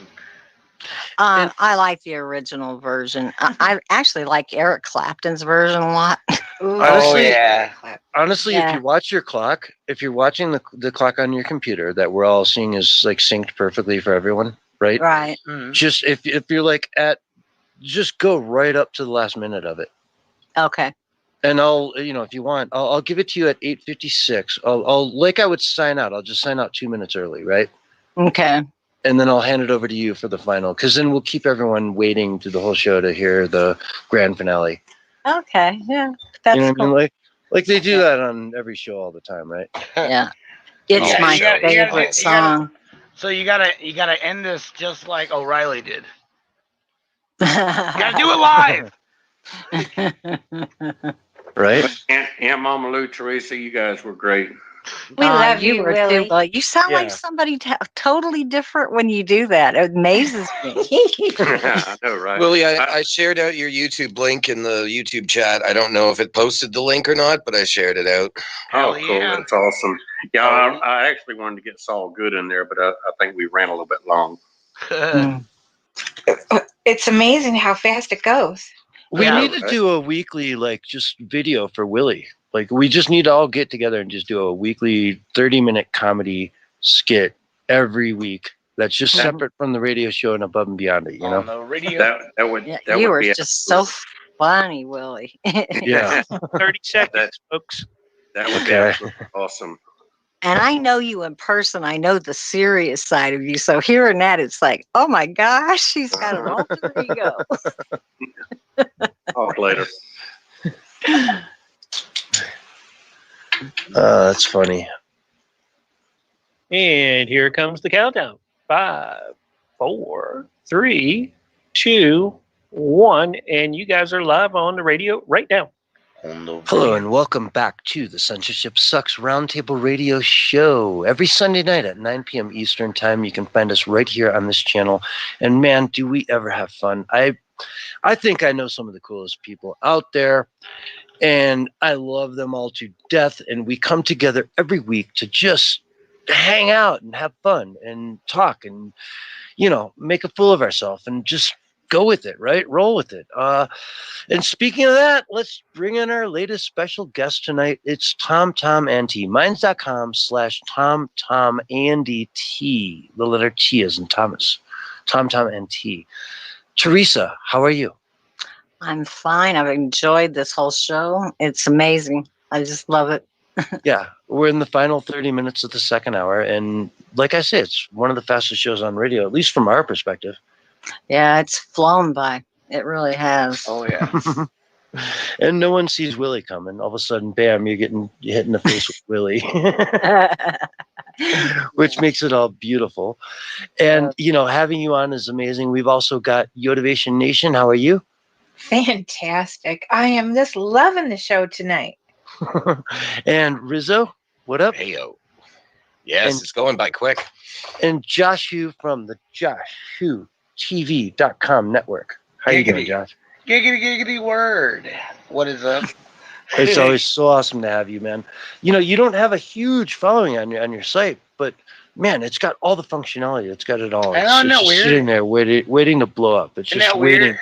I like the original version. I actually like Eric Clapton's version a lot. Honestly- yeah. Honestly, Yeah. if you watch your clock, if you're watching the clock on your computer that we're all seeing is like synced perfectly for everyone, right? Right. Mhm. Just if you're like just go right up to the last minute of it. Okay. And I'll, if you want, I'll give it to you at 8:56. I'll like I would sign out. I'll just sign out 2 minutes early, right? Okay. And then I'll hand it over to you for the final, because then we'll keep everyone waiting through the whole show to hear the grand finale. Okay. Yeah. That's You know what I cool. mean? Like they do that on every show all the time, right? Yeah. It's Yeah, my you gotta- favorite song. So you gotta end this just like O'Reilly did. You gotta do it live. Right? Aunt Mama Lou, Teresa, you guys were great. We love you, were Willie. too, Willie. You sound Yeah. like somebody totally different when you do that. It amazes me. I know, right? Willie, I shared out your YouTube link in the YouTube chat. I don't know if it posted the link or not, but I shared it out. Oh, Hell cool. yeah. That's awesome. Yeah, I actually wanted to get Saul Good in there, but I think we ran a little bit long. It's amazing how fast it goes. We Yeah. need to do a weekly, like, just video for Willie. Like, we just need to all get together and just do a weekly 30-minute comedy skit every week. That's just Mhm. separate from the radio show and above and beyond it, you On know? the radio. That would Yeah, that you would were be just so funny, Willie. Yeah. 30 seconds, folks. that would be Okay. absolutely awesome. And I know you in person. I know the serious side of you. So hearing that, it's like, oh my gosh, she's got an alter ego. Talk later. That's funny. And here comes the countdown. 5, 4, 3, 2, 1. And you guys are live on the radio right now. Hello and welcome back to the Censorship Sucks Roundtable Radio Show. Every Sunday night at 9 p.m. Eastern Time, you can find us right here on this channel. And man, do we ever have fun. I think I know some of the coolest people out there, and I love them all to death. And we come together every week to just hang out and have fun and talk and, make a fool of ourselves and just go with it, right? Roll with it. And speaking of that, let's bring in our latest special guest tonight. It's Tom and T. Minds.com/TomAndT. The letter T as in Thomas. Tom and T. Teresa, how are you? I'm fine. I've enjoyed this whole show. It's amazing. I just love it. Yeah, we're in the final 30 minutes of the second hour. And like I said, it's one of the fastest shows on radio, at least from our perspective. Yeah, it's flown by. It really has. Oh yeah. And no one sees Willie coming. All of a sudden, bam, you're hit in the face with Willie, which makes it all beautiful. And, having you on is amazing. We've also got Yotivation Nation. How are you? Fantastic. I am just loving the show tonight. And Rizzo, what up? Heyo. Yes, it's going by quick. And JoshWho from the JoshWhoTV.com network. How you doing, Josh? Giggity word. What is up? It's always so awesome to have you, man. You don't have a huge following on your site, but man, it's got all the functionality. It's got it all. Isn't that just weird? Sitting there waiting to blow up. It's Isn't just that waiting. weird?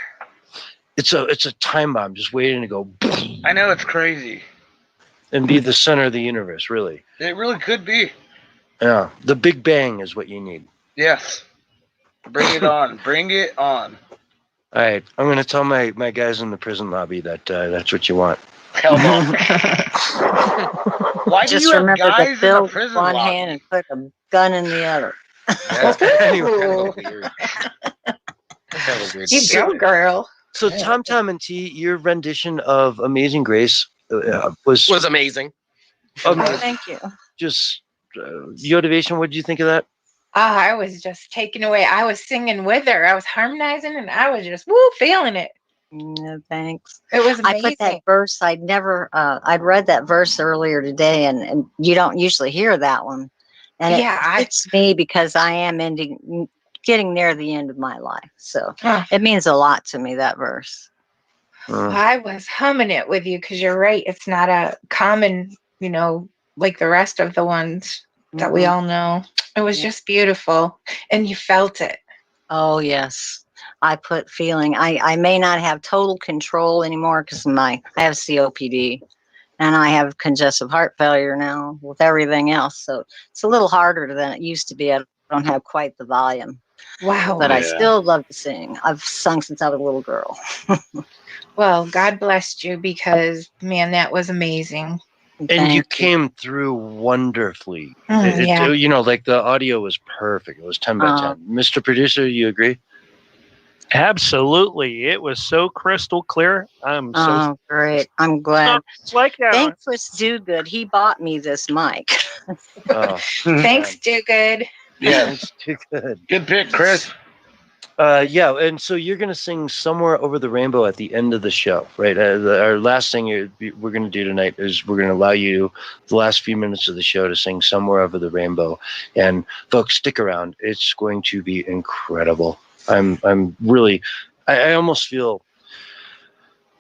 It's a time bomb just waiting to go. I know, it's crazy. And be the center of the universe, really. It really could be. Yeah, the Big Bang is what you need. Yes. Bring it on. Bring it on. All right, I'm going to tell my guys in the prison lobby that that's what you want. Hell no. Why do Just you have remember guys to in the build prison one lobby? hand and put a gun in the other. That's kind of weird. Kind of weird. You go, girl. So Tom and T, your rendition of Amazing Grace was amazing. Thank you. Just Yotivation, what did you think of that? I was just taken away. I was singing with her. I was harmonizing, and I was just feeling it. No, thanks. It was amazing. I put that verse. I'd read that verse earlier today, and you don't usually hear that one. And it's me because I am getting near the end of my life. So it means a lot to me, that verse. I was humming it with you because you're right. It's not a common, like the rest of the ones that we all know. It was just beautiful, and you felt it. Oh, yes. I put feeling. I may not have total control anymore because I have COPD, and I have congestive heart failure now with everything else. So it's a little harder than it used to be. I don't have quite the volume. Wow. But I still love to sing. I've sung since I was a little girl. Well, God blessed you because, man, that was amazing. And you came through wonderfully. Like the audio was perfect. It was 10 by 10. Mr. Producer, you agree? Absolutely. It was so crystal clear. Great. I'm glad. It's like that. Thanks, Do Good. He bought me this mic. Thanks, Do Good. Yeah. Do Good. Good pick, Chris. And so you're going to sing Somewhere Over the Rainbow at the end of the show, right? Our last thing we're going to do tonight is we're going to allow you the last few minutes of the show to sing Somewhere Over the Rainbow. And folks, stick around. It's going to be incredible. I'm really, I almost feel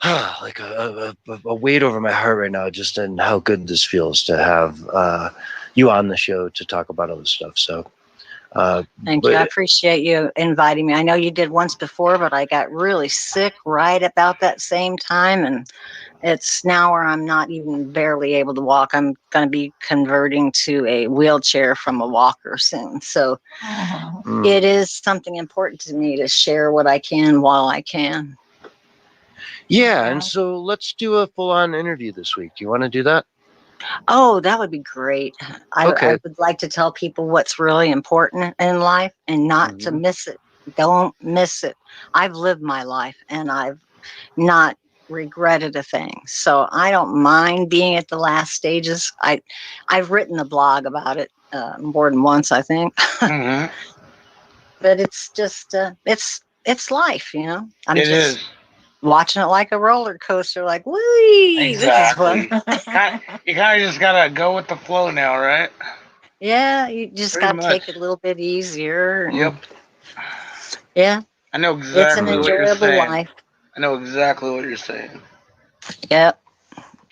like a weight over my heart right now, just in how good this feels to have you on the show to talk about all this stuff. So. Thank you. I appreciate you inviting me. I know you did once before, but I got really sick right about that same time, and it's now where I'm not even barely able to walk. I'm going to be converting to a wheelchair from a walker soon. So it is something important to me to share what I can while I can. Yeah, and so let's do a full-on interview this week. Do you want to do that? Oh, that would be great. I would like to tell people what's really important in life and not to miss it. Don't miss it. I've lived my life and I've not regretted a thing. So I don't mind being at the last stages. I've written a blog about it more than once, I think. But it's just, it's life, I'm it just is. Watching it like a roller coaster, like, whee! Exactly. This is fun. You kind of just gotta go with the flow now, right? Yeah, you just Pretty gotta take much. it a little bit easier. Yep. Yeah. I know It's exactly an what you're enjoyable saying. life. I know exactly what you're saying. Yep.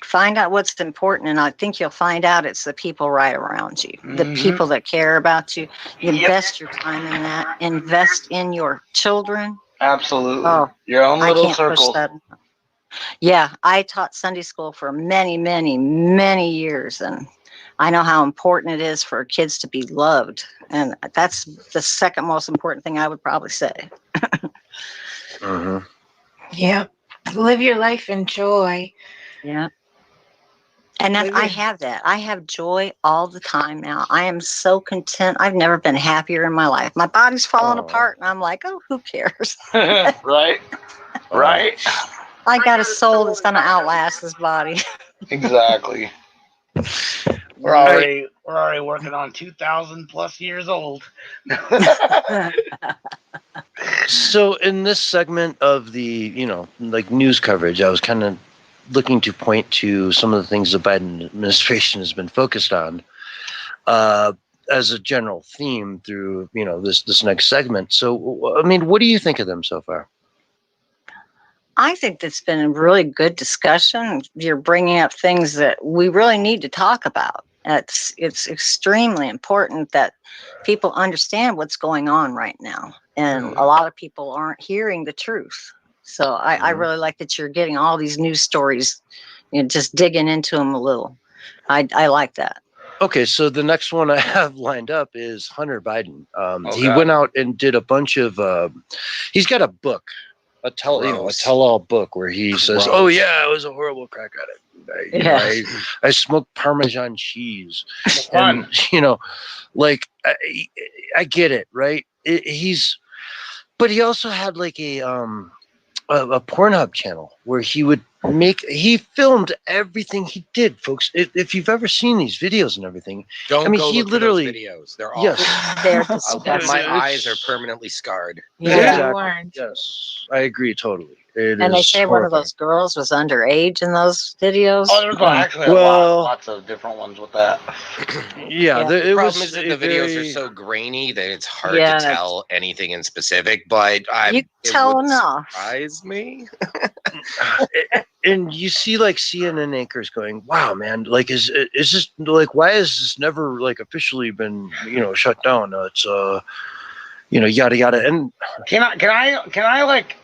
Find out what's important, and I think you'll find out it's the people right around you, the people that care about you. Invest your time in that. Invest in your children. Absolutely. Oh, Your own I little can't push circle. that. Yeah, I taught Sunday school for many, many, many years, and I know how important it is for kids to be loved. And that's the second most important thing I would probably say. Mm-hmm. Yeah. Live your life in joy. Yeah. And I have that. I have joy all the time now. I am so content. I've never been happier in my life. My body's falling apart, and I'm like, oh, who cares? Right. Right. I got a soul that's going to outlast this body. Exactly. We're already working on 2,000 plus years old. So in this segment of the, like news coverage, I was kind of looking to point to some of the things the Biden administration has been focused on as a general theme through, this next segment. So, I mean, what do you think of them so far? I think that's been a really good discussion. You're bringing up things that we really need to talk about. It's extremely important that people understand what's going on right now. And a lot of people aren't hearing the truth. So I really like that you're getting all these news stories and just digging into them a little. I like that. Okay, so the next one I have lined up is Hunter Biden. He went out and did a bunch of. He's got a book, a tell-all book where he says, "Oh yeah, I was a horrible crack addict. I smoked Parmesan cheese," and like I get it, right? But he also had like a Pornhub channel where he filmed everything he did, folks. If you've ever seen these videos and everything, Don't go look for those videos. They're awful. Yes, My eyes are permanently scarred. Yeah, exactly. Yes, I agree totally. And they say one of those girls was underage in those videos. Oh, there's actually lots of different ones with that. Yeah, the problem is that the videos are so grainy that it's hard to tell anything in specific. But it would surprise me. And you see like CNN anchors going, "Wow, man! Like, is this like why has this never like officially been shut down? It's yada yada." And can I like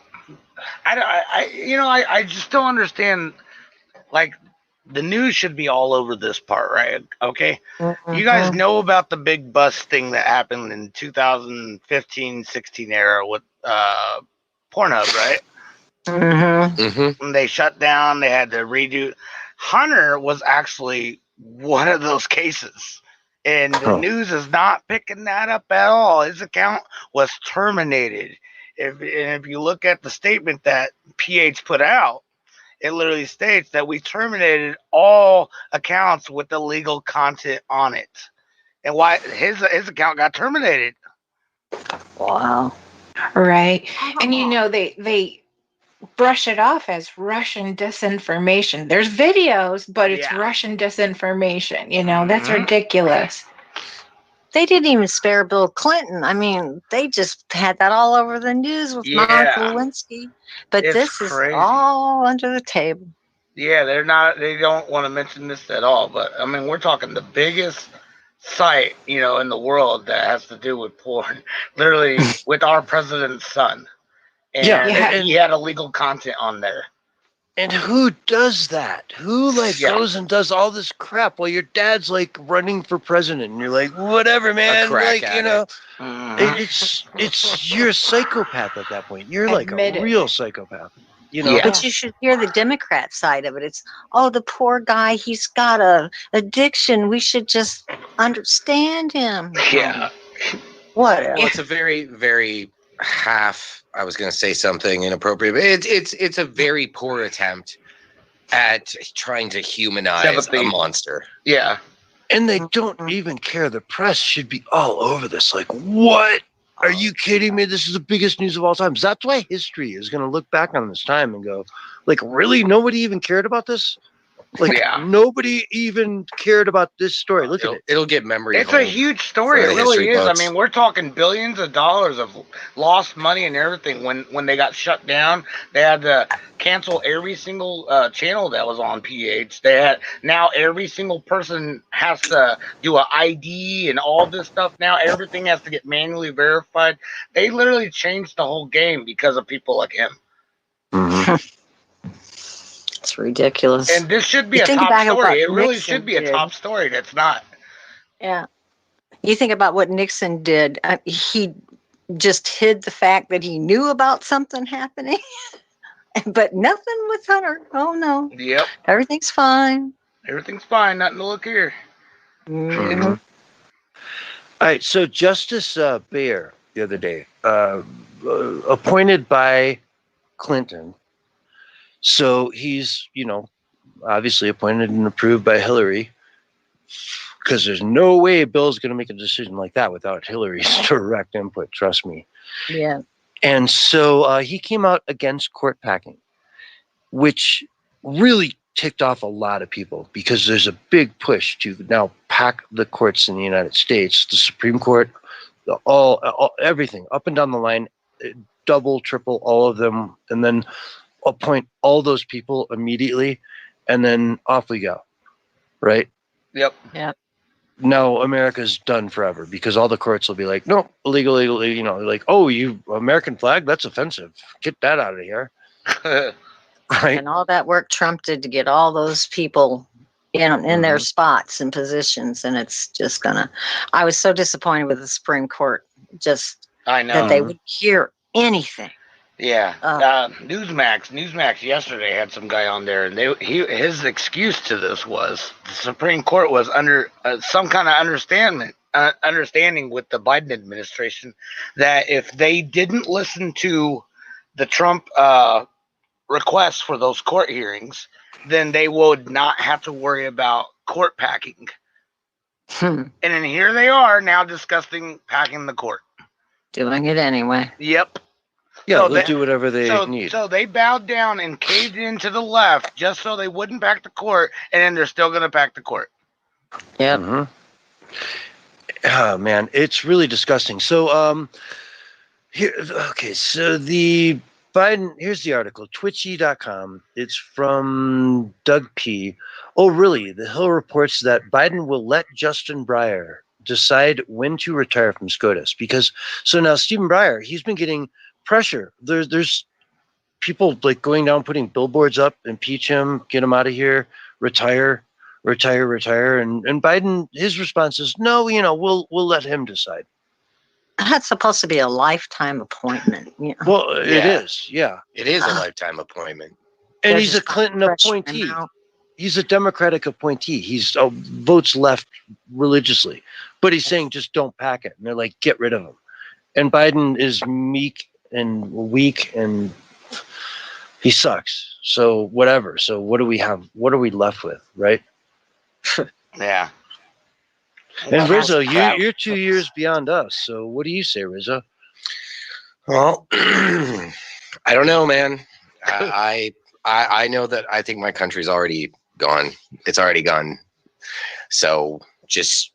I just don't understand. Like, the news should be all over this part, right? Okay. You guys know about the big bust thing that happened in 2015-16 era with Pornhub, right? When they shut down, they had to redo. Hunter was actually one of those cases, and the news is not picking that up at all. His account was terminated. If you look at the statement that PH put out, it literally states that we terminated all accounts with illegal content on it, and why his account got terminated. Wow. Right. And they brush it off as Russian disinformation. There's videos, but it's Russian disinformation. That's ridiculous. They didn't even spare Bill Clinton. I mean, they just had that all over the news with Monica Lewinsky. But this is all under the table. Yeah, they don't want to mention this at all. But I mean, we're talking the biggest site, in the world that has to do with porn, literally with our president's son. And he had illegal content on there. And who does that? Who goes and does all this crap while your dad's like running for president and you're like, whatever, man. It's you're a psychopath at that point. You're like a real psychopath. But you should hear the Democrat side of it. It's, the poor guy, he's got a addiction. We should just understand him. Yeah. Whatever. Well, it's a very, very I was going to say something inappropriate, but it's a very poor attempt at trying to humanize a monster. Yeah. And they don't even care. The press should be all over this. Like, what? Are you kidding me? This is the biggest news of all time. That's why history is going to look back on this time and go, like, really? Nobody even cared about this? Like nobody even cared about this story. Look at it. It'll get memory. It's a huge story. It really is. Books. I mean, we're talking billions of dollars of lost money and everything. When they got shut down, they had to cancel every single channel that was on PH. They had now every single person has to do an ID and all this stuff. Now everything has to get manually verified. They literally changed the whole game because of people like him. Mm-hmm. It's ridiculous. And this should be a top story. It really should be a top story. That's not. Yeah. You think about what Nixon did. He just hid the fact that he knew about something happening. But nothing with Hunter. Oh, no. Yep. Everything's fine. Everything's fine. Nothing to look here. Mm-hmm. All right. So Justice Baer the other day, appointed by Clinton. So he's, obviously appointed and approved by Hillary, because there's no way Bill's going to make a decision like that without Hillary's direct input. Trust me. Yeah. And so he came out against court packing, which really ticked off a lot of people, because there's a big push to now pack the courts in the United States, the Supreme Court, everything up and down the line, double, triple, all of them, and then appoint all those people immediately, and then off we go. Right? Yep. Yep. Now America's done forever, because all the courts will be like, no, illegal, like, oh, you American flag, that's offensive. Get that out of here. Right? And all that work Trump did to get all those people in their spots and positions, and it's just I was so disappointed with the Supreme Court, I know that they would hear anything. Yeah, Newsmax yesterday had some guy on there, and his excuse to this was the Supreme Court was under some kind of understanding with the Biden administration that if they didn't listen to the Trump requests for those court hearings, then they would not have to worry about court packing. And then here they are now discussing packing the court. Doing it anyway. Yep. Yeah, so they'll do whatever they need. So they bowed down and caved in to the left just so they wouldn't pack the court, and then they're still going to pack the court. Yeah. Mm-hmm. Oh, man, it's really disgusting. So, so the Biden, here's the article, twitchy.com. It's from Doug P. Oh, really? The Hill reports that Biden will let Justin Breyer decide when to retire from SCOTUS. So now Stephen Breyer, he's been getting pressure. There's people like going down, putting billboards up, impeach him, get him out of here, retire. And Biden, his response is, no, we'll let him decide. That's supposed to be a lifetime appointment. Well, it is. Yeah. It is a lifetime appointment. And he's a Clinton appointee. He's a Democratic appointee. He's votes left religiously. But he's saying just don't pack it. And they're like, get rid of him. And Biden is meek and weak, and he sucks. So whatever. So what do we have? What are we left with, right? Yeah. And Rizzo, you're 2 years beyond us. So what do you say, Rizzo? Well, I don't know, man. I know that I think my country's already gone. It's already gone. So just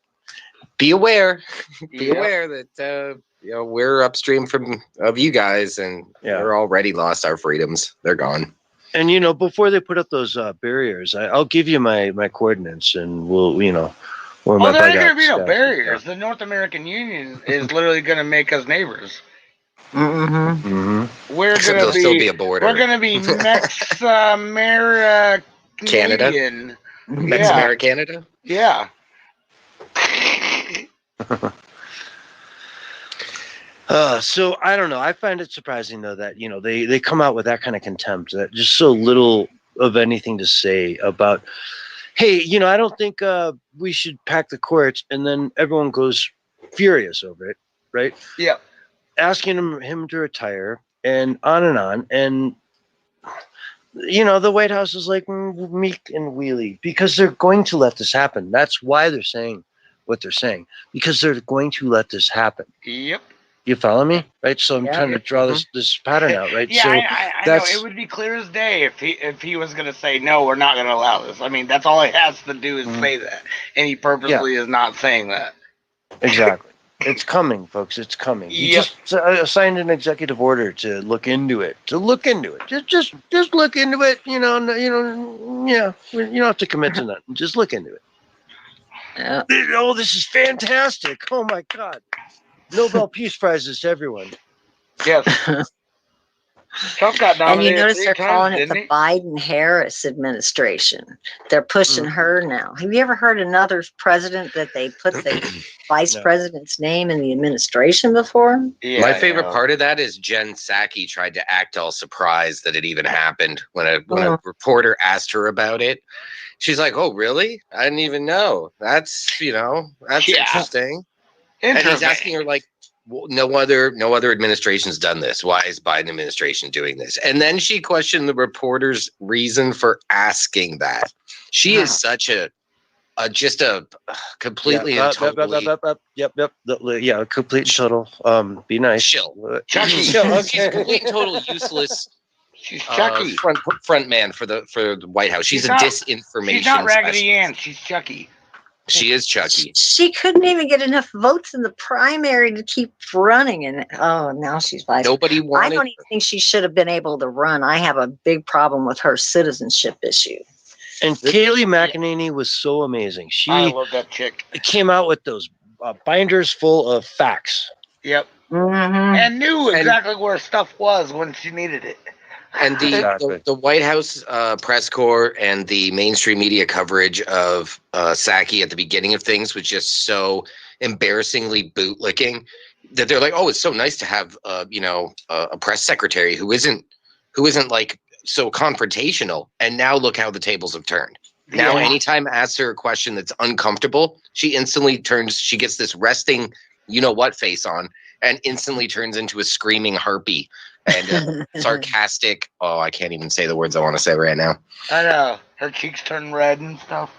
be aware. Be aware that we're upstream of you guys, and we're already lost our freedoms. They're gone. And before they put up those barriers, I'll give you my coordinates, and we'll there ain't gonna be no barriers. The North American Union is literally gonna make us neighbors. Mm-hmm. Mm-hmm. We're gonna there'll still be a border. We're gonna be Mex-American. Canada. Mex-Americanada. Yeah. So I don't know. I find it surprising though that they come out with that kind of contempt, that just so little of anything to say about, hey, I don't think we should pack the courts, and then everyone goes furious over it, right? Yeah. Asking him to retire, and on, and the White House is like meek and wheelie, because they're going to let this happen. That's why they're saying what they're saying, because they're going to let this happen. Yep. You follow me, right? So I'm Yeah. trying to draw this pattern out, right? Yeah, So I know. It would be clear as day if he was going to say no, we're not going to allow this. I mean, that's all he has to do is say that, and he purposely is not saying that. Exactly. It's coming, folks. It's coming. He just signed an executive order to look into it. Just look into it. You know. Yeah. You don't have to commit to nothing. Just look into it. Yeah. Oh, this is fantastic! Oh my God. Nobel Peace Prizes to everyone. Yes. Trump got And you nominated notice 3 they're times, calling it didn't the he? Biden-Harris administration. They're pushing her now. Have you ever heard another president that they put the vice president's name in the administration before? Yeah, my favorite part of that is Jen Psaki tried to act all surprised that it even happened when a reporter asked her about it. She's like, "Oh, really? I didn't even know. That's interesting." And he's asking her like, no other administration's done this. Why is Biden administration doing this? And then she questioned the reporter's reason for asking that. She is such a completely and totally complete and total. Be nice. Chill. Chucky. She's a complete and total useless. She's Chucky. Front man for the White House. She's a disinformation. She's not Raggedy Ann. She's Chucky. She is Chucky. She couldn't even get enough votes in the primary to keep running, and now she's vice. Nobody wanted. I don't even think she should have been able to run. I have a big problem with her citizenship issue. And Kayleigh McEnany was so amazing. I love that chick. Came out with those binders full of facts. Yep. And knew exactly where stuff was when she needed it. And the White House press corps and the mainstream media coverage of Psaki at the beginning of things was just so embarrassingly bootlicking that they're like, oh, it's so nice to have a press secretary who isn't like so confrontational. And now look how the tables have turned. Now anytime I ask her a question that's uncomfortable, she instantly she gets this resting you-know-what face on and instantly turns into a screaming harpy. And sarcastic. Oh, I can't even say the words I want to say right now. I know. Her cheeks turn red and stuff.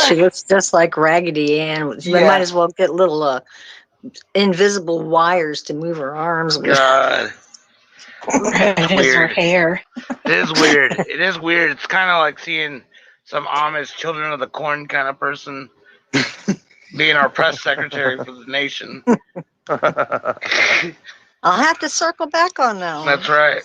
She looks just like Raggedy Ann. They might as well get little invisible wires to move her arms with. God. It is her hair. It is weird. It is weird. It's kind of like seeing some Amish Children of the Corn kind of person being our press secretary for the nation. I'll have to circle back on that one. That's right.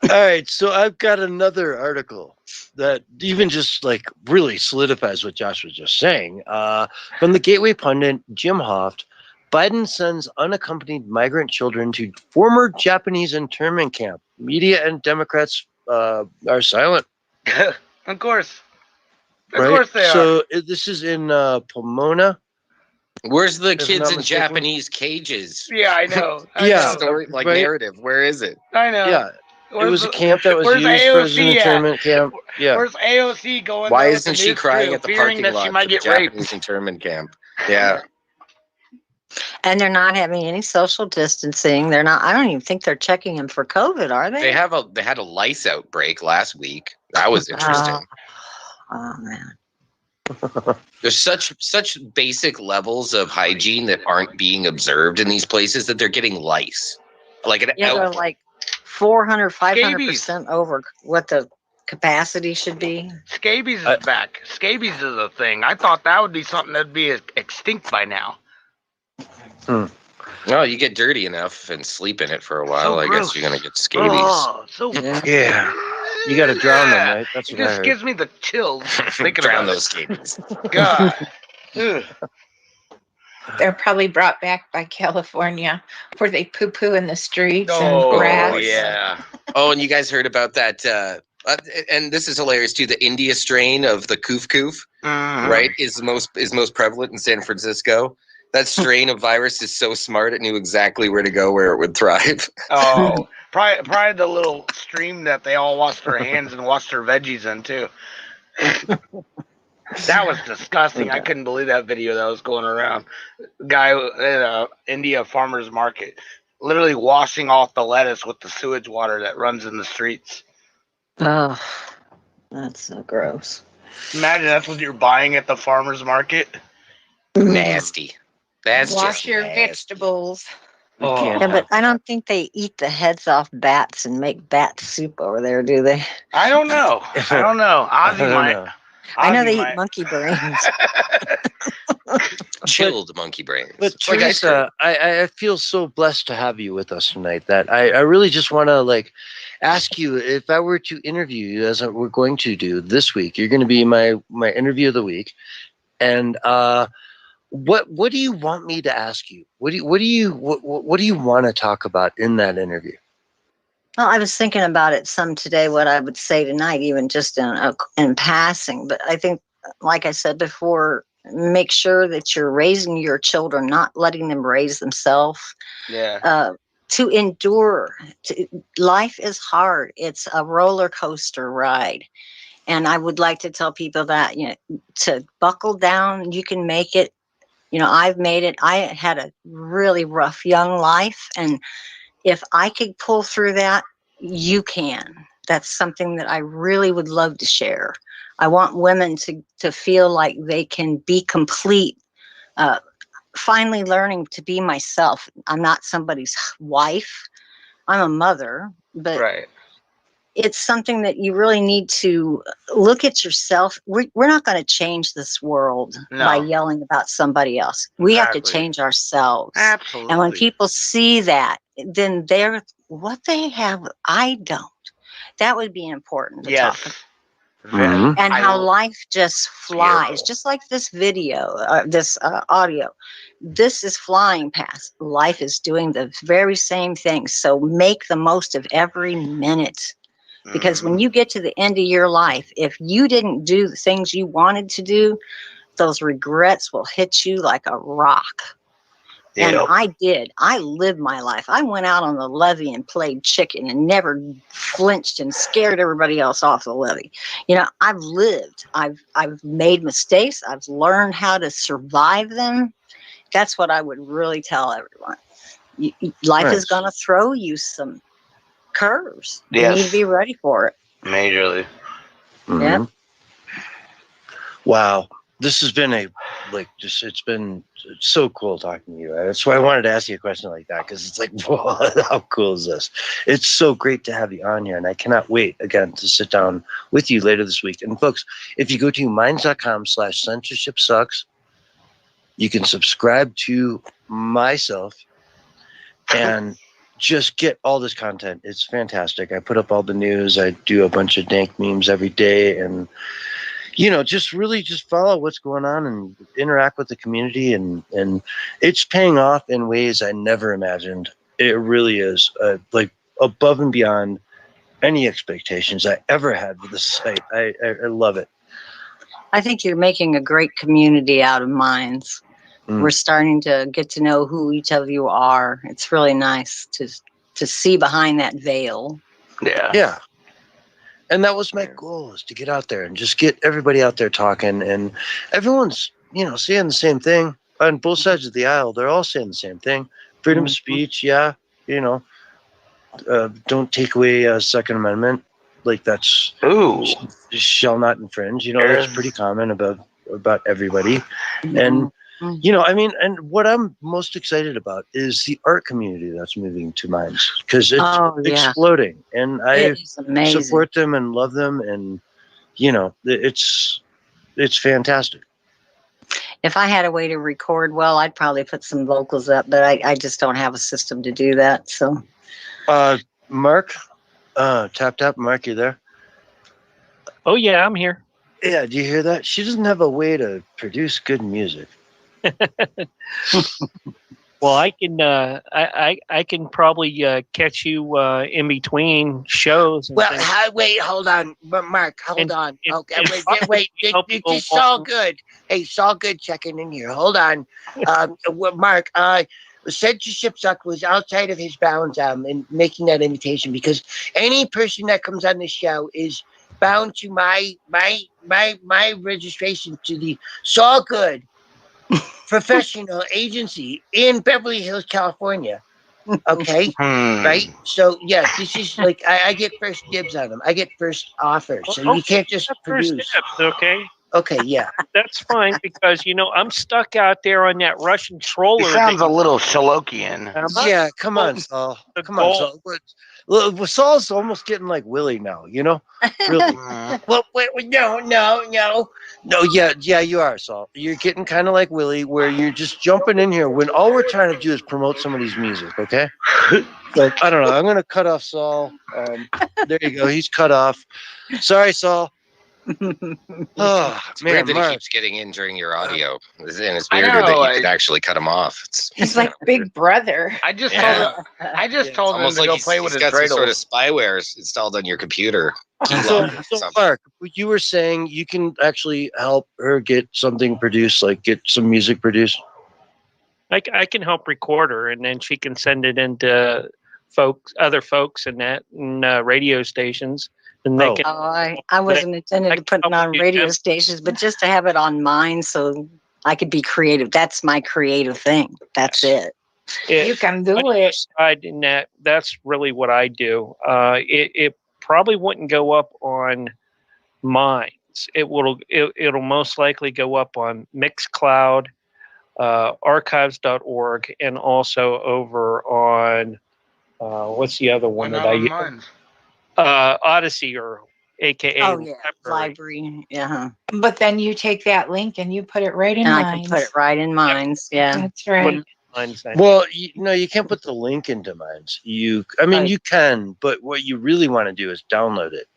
All right, so I've got another article that even just like really solidifies what Josh was just saying. From the Gateway pundit, Jim Hoft, Biden sends unaccompanied migrant children to former Japanese internment camp. Media and Democrats are silent. Of course. Of course they are. So this is in Pomona. Where's the kids in Japanese cages? Yeah, I know. Story, narrative. Where is it? I know. Yeah. It was a camp that was used for an internment camp. Yeah. Where's AOC going? Why isn't she crying at the parking lot? She might get Japanese raped. Internment camp. Yeah. And they're not having any social distancing. They're not. I don't even think they're checking them for COVID, are they? They had a lice outbreak last week. That was interesting. Oh man. There's such basic levels of hygiene that aren't being observed in these places that they're getting lice. Like they're like 400, 500% over what the capacity should be. Scabies is back. Scabies is a thing. I thought that would be something that'd be extinct by now. No, you get dirty enough and sleep in it for a while. So I gross. guess you're gonna get scabies. Oh, so yeah. You got to drown them, right? That's it what I just heard. gives me the chills thinking Drown about those scabies. God. Ugh. They're probably brought back by California, where they poo-poo in the streets and Oh, grass. yeah. Oh, and you guys heard about that? And this is hilarious too. The India strain of the koof koof, right, is most prevalent in San Francisco. That strain of virus is so smart; it knew exactly where to go, where it would thrive. Oh, probably the little stream that they all washed their hands and washed their veggies in too. That was disgusting. I couldn't believe that video that was going around. Guy at India farmer's market, literally washing off the lettuce with the sewage water that runs in the streets. Oh, that's so gross. Imagine that's what you're buying at the farmer's market. Nasty. That's Wash just your nasty. vegetables. We can't. Yeah, but I don't think they eat the heads off bats and make bat soup over there, do they? I don't know. I don't know. Ozzy might. know. I know Ozzy they might. eat monkey brains. Chilled monkey brains. But It's like ice cream. Teresa, I feel so blessed to have you with us tonight that I really just want to like ask you, if I were to interview you as we're going to do this week, you're going to be my interview of the week. And what do you want me to ask you? What do you want to talk about in that interview? Well, I was thinking about it some today, what I would say tonight, even just in passing. But I think, like I said before, make sure that you're raising your children, not letting them raise themselves. Yeah. To endure. Life is hard. It's a roller coaster ride. And I would like to tell people that, to buckle down. You can make it. I've made it. I had a really rough young life. And if I could pull through that, you can. That's something that I really would love to share. I want women to feel like they can be complete, finally learning to be myself. I'm not somebody's wife. I'm a mother, but Right. it's something that you really need to look at yourself. We're not going to change this world by yelling about somebody else. We have to change ourselves. Absolutely. And when people see that, then they're what they have, I don't. That would be important to talk about. Mm-hmm. And how life just flies, just like this video, this audio. This is flying past. Life is doing the very same thing. So make the most of every minute. Because when you get to the end of your life, if you didn't do the things you wanted to do, those regrets will hit you like a rock. Yeah. And I did. I lived my life. I went out on the levee and played chicken and never flinched and scared everybody else off the levee. I've lived. I've made mistakes. I've learned how to survive them. That's what I would really tell everyone. Life is going to throw you some curves. Yes. You need to be ready for it. Majorly. Mm-hmm. Yeah. Wow. This has been it's been so cool talking to you. That's why I wanted to ask you a question like that, because it's like, whoa, how cool is this? It's so great to have you on here, and I cannot wait again to sit down with you later this week. And folks, if you go to minds.com/censorshipsucks, you can subscribe to myself and just get all this content. It's fantastic. I put up all the news. I do a bunch of dank memes every day, and just really just follow what's going on and interact with the community, and it's paying off in ways I never imagined. It really is like above and beyond any expectations I ever had with this site. I love it. I think you're making a great community out of Minds. We're starting to get to know who each of you are. It's really nice to see behind that veil. Yeah. Yeah. And that was my goal, is to get out there and just get everybody out there talking, and everyone's, saying the same thing on both sides of the aisle. They're all saying the same thing. Freedom of speech. Yeah. Don't take away Second Amendment. Like that's shall not infringe. That's pretty common about everybody. And, and what I'm most excited about is the art community that's moving to Minds, because it's exploding, and I support them and love them, and it's fantastic. If I had a way to record well, I'd probably put some vocals up, but I just don't have a system to do that. So, Mark, tap, Mark, you there? Oh yeah, I'm here. Yeah, do you hear that? She doesn't have a way to produce good music. Well, I can I can probably catch you in between shows. Well, wait, hold on, but Mark, hold on. Okay, wait, it's all good. Hey, it's all good checking in here. Hold on, Mark. Censorshipsucks was outside of his bounds in making that invitation, because any person that comes on the show is bound to my registration to the Saw Good professional agency in Beverly Hills, California. Okay. Right. So yes, this is like I get first dibs on them. I get first offers. So you can't just produce. First steps, okay. Okay, yeah. That's fine because I'm stuck out there on that Russian troller. He sounds a little Shalokian. Yeah, come on, Saul. Come on, Saul. Look, Saul's almost getting like Willie now, Really. Well, wait, no. No, yeah, you are, Saul. You're getting kind of like Willie, where you're just jumping in here when all we're trying to do is promote somebody's music, okay? So, I don't know. I'm going to cut off Saul. There you go. He's cut off. Sorry, Saul. Oh, It's man, weird that Mark. he keeps getting in during your audio. And it's I weirder know, that you could actually cut him off. He's like Big Brother. I just Yeah. told him to go play with he's his got some sort of dreidels. spyware installed on your computer. So Mark, you were saying you can actually help her get something produced, like get some music produced? I can help record her, and then she can send it into other folks and radio stations. And they can, I wasn't intending to put it on radio stations, but just to have it on mine so I could be creative. That's my creative thing. That's it. You can do it. That's really what I do. It probably wouldn't go up on Minds. It'll most likely go up on Mixcloud, archives.org, and also over on what's the other one that I use? Odyssey, or AKA library. Yeah. But then you take that link and you put it right in Minds. I can put it right in Minds. Yeah, that's right. Well, you can't put the link into Minds. You can, but what you really want to do is download it.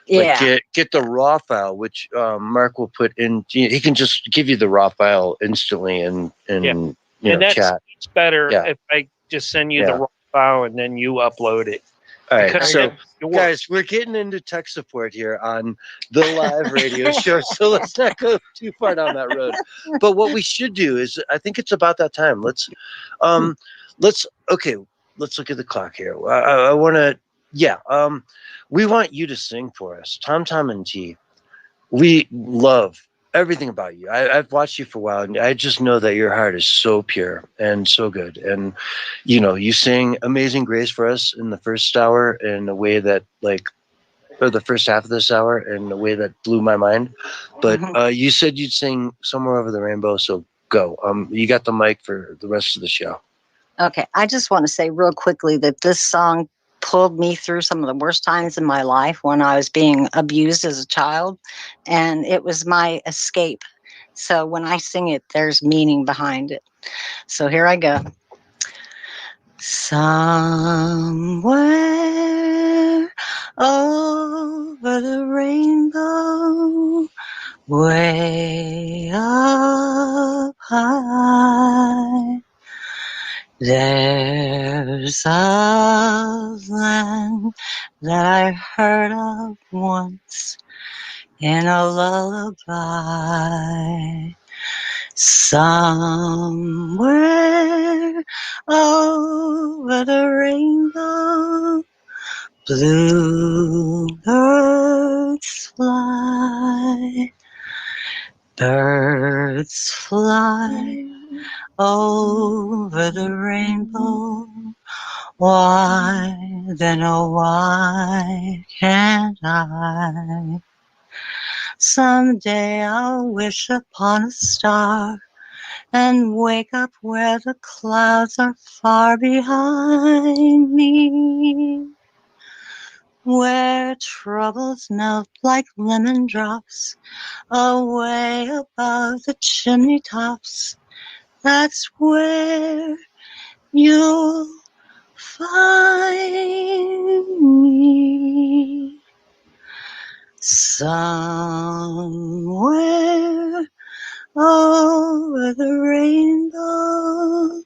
Like get the raw file, which Mark will put in. He can just give you the raw file instantly in chat. It's better if I just send you the raw file and then you upload it. All right, so guys, we're getting into tech support here on the live radio show, so let's not go too far down that road. But what we should do is, I think it's about that time. Let's look at the clock here. I want to. We want you to sing for us. Tom and T, we love everything about you. I've watched you for a while, and I just know that your heart is so pure and so good. And, you sing Amazing Grace for us in the first hour in a way that, or the first half of this hour in a way that blew my mind. But you said you'd sing Somewhere Over the Rainbow, so go. You got the mic for the rest of the show. Okay, I just want to say real quickly that this song pulled me through some of the worst times in my life when I was being abused as a child, and it was my escape. So when I sing it, there's meaning behind it. So here I go. Somewhere over the rainbow, way up high, there's a land that I heard of once in a lullaby. Somewhere over the rainbow, bluebirds fly. Birds fly over the rainbow. Why, then, oh, why can't I? Someday I'll wish upon a star and wake up where the clouds are far behind me, where troubles melt like lemon drops away above the chimney tops. That's where you'll find me. Somewhere over the rainbow,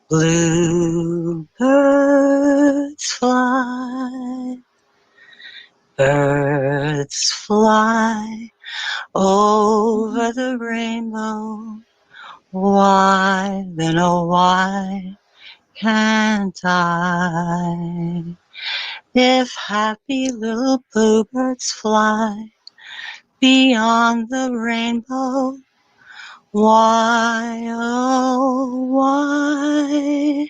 bluebirds fly. Birds fly over the rainbow. Why, then, oh, why can't I? If happy little bluebirds fly beyond the rainbow, why, oh, why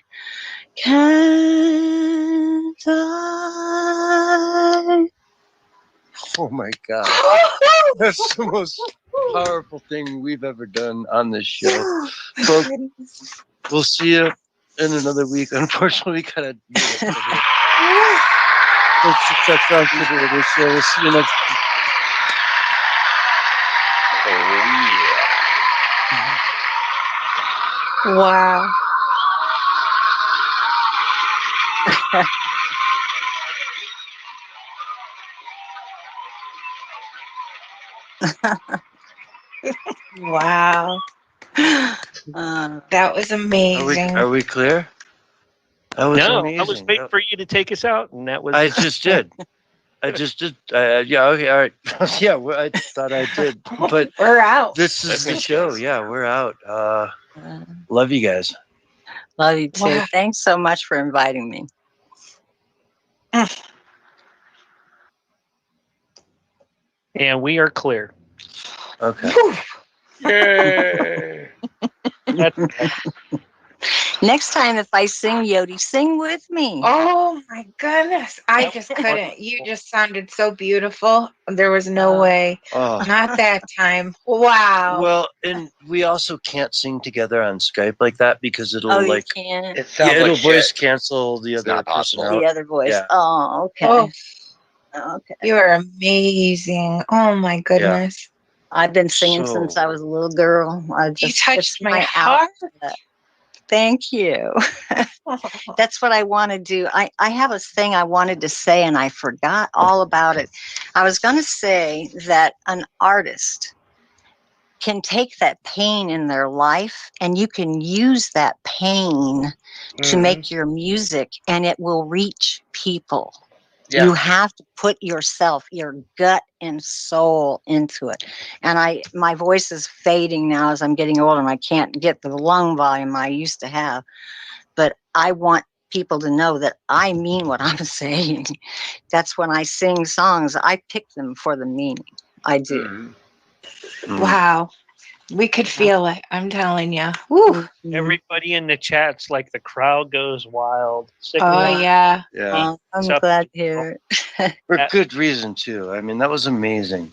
can't I? Oh my God. That's the most powerful thing we've ever done on this show. Folks, we'll see you in another week. Unfortunately, we gotta do this. Success Roundtable Radio Show. We'll see you next week. Wow. Wow. That was amazing. Are we clear? That was amazing. I was waiting for you to take us out, and that was. I just did. Yeah. Okay. All right. Yeah. I thought I did, but we're out. This is the show. Yeah, we're out. Love you guys. Love you too. Wow. Thanks so much for inviting me. And we are clear. Okay. Yay! Next time, if I sing Yodi, sing with me. Oh my goodness. I just couldn't. You just sounded so beautiful. There was no way. Oh. Not that time. Wow. Well, and we also can't sing together on Skype like that because it'll You can't. it'll voice cancel the other person out. The other voice. Yeah. Oh, okay. Oh, Okay. you are amazing. Oh my goodness. I've been singing since I was a little girl. You touched my heart. Thank you. That's what I want to do. I have a thing I wanted to say and I forgot all about it. I was going to say that an artist can take that pain in their life and you can use that pain to make your music and it will reach people. Yeah. You have to put yourself, your gut and soul into it. And my voice is fading now as I'm getting older and I can't get the lung volume I used to have. But I want people to know that I mean what I'm saying. That's when I sing songs, I pick them for the meaning. I do. Wow. We could feel it. I'm telling you. Woo. Everybody in the chat's like the crowd goes wild. Yeah. Yeah. I'm glad to hear it. For good reason too. I mean, that was amazing.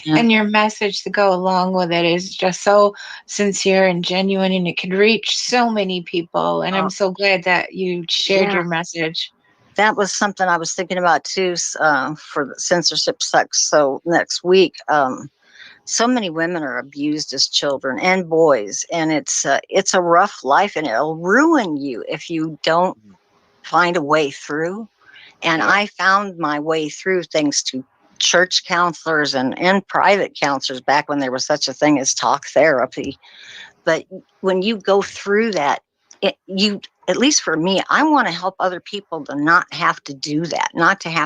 And your message to go along with it is just so sincere and genuine, and it can reach so many people. And I'm so glad that you shared your message. That was something I was thinking about too for the Censorship Sucks. So next week, so many women are abused as children and boys, and it's a rough life, and it'll ruin you if you don't find a way through. And I found my way through thanks to church counselors and private counselors back when there was such a thing as talk therapy. But when you go through that, at least for me, I want to help other people to not have to do that, not to have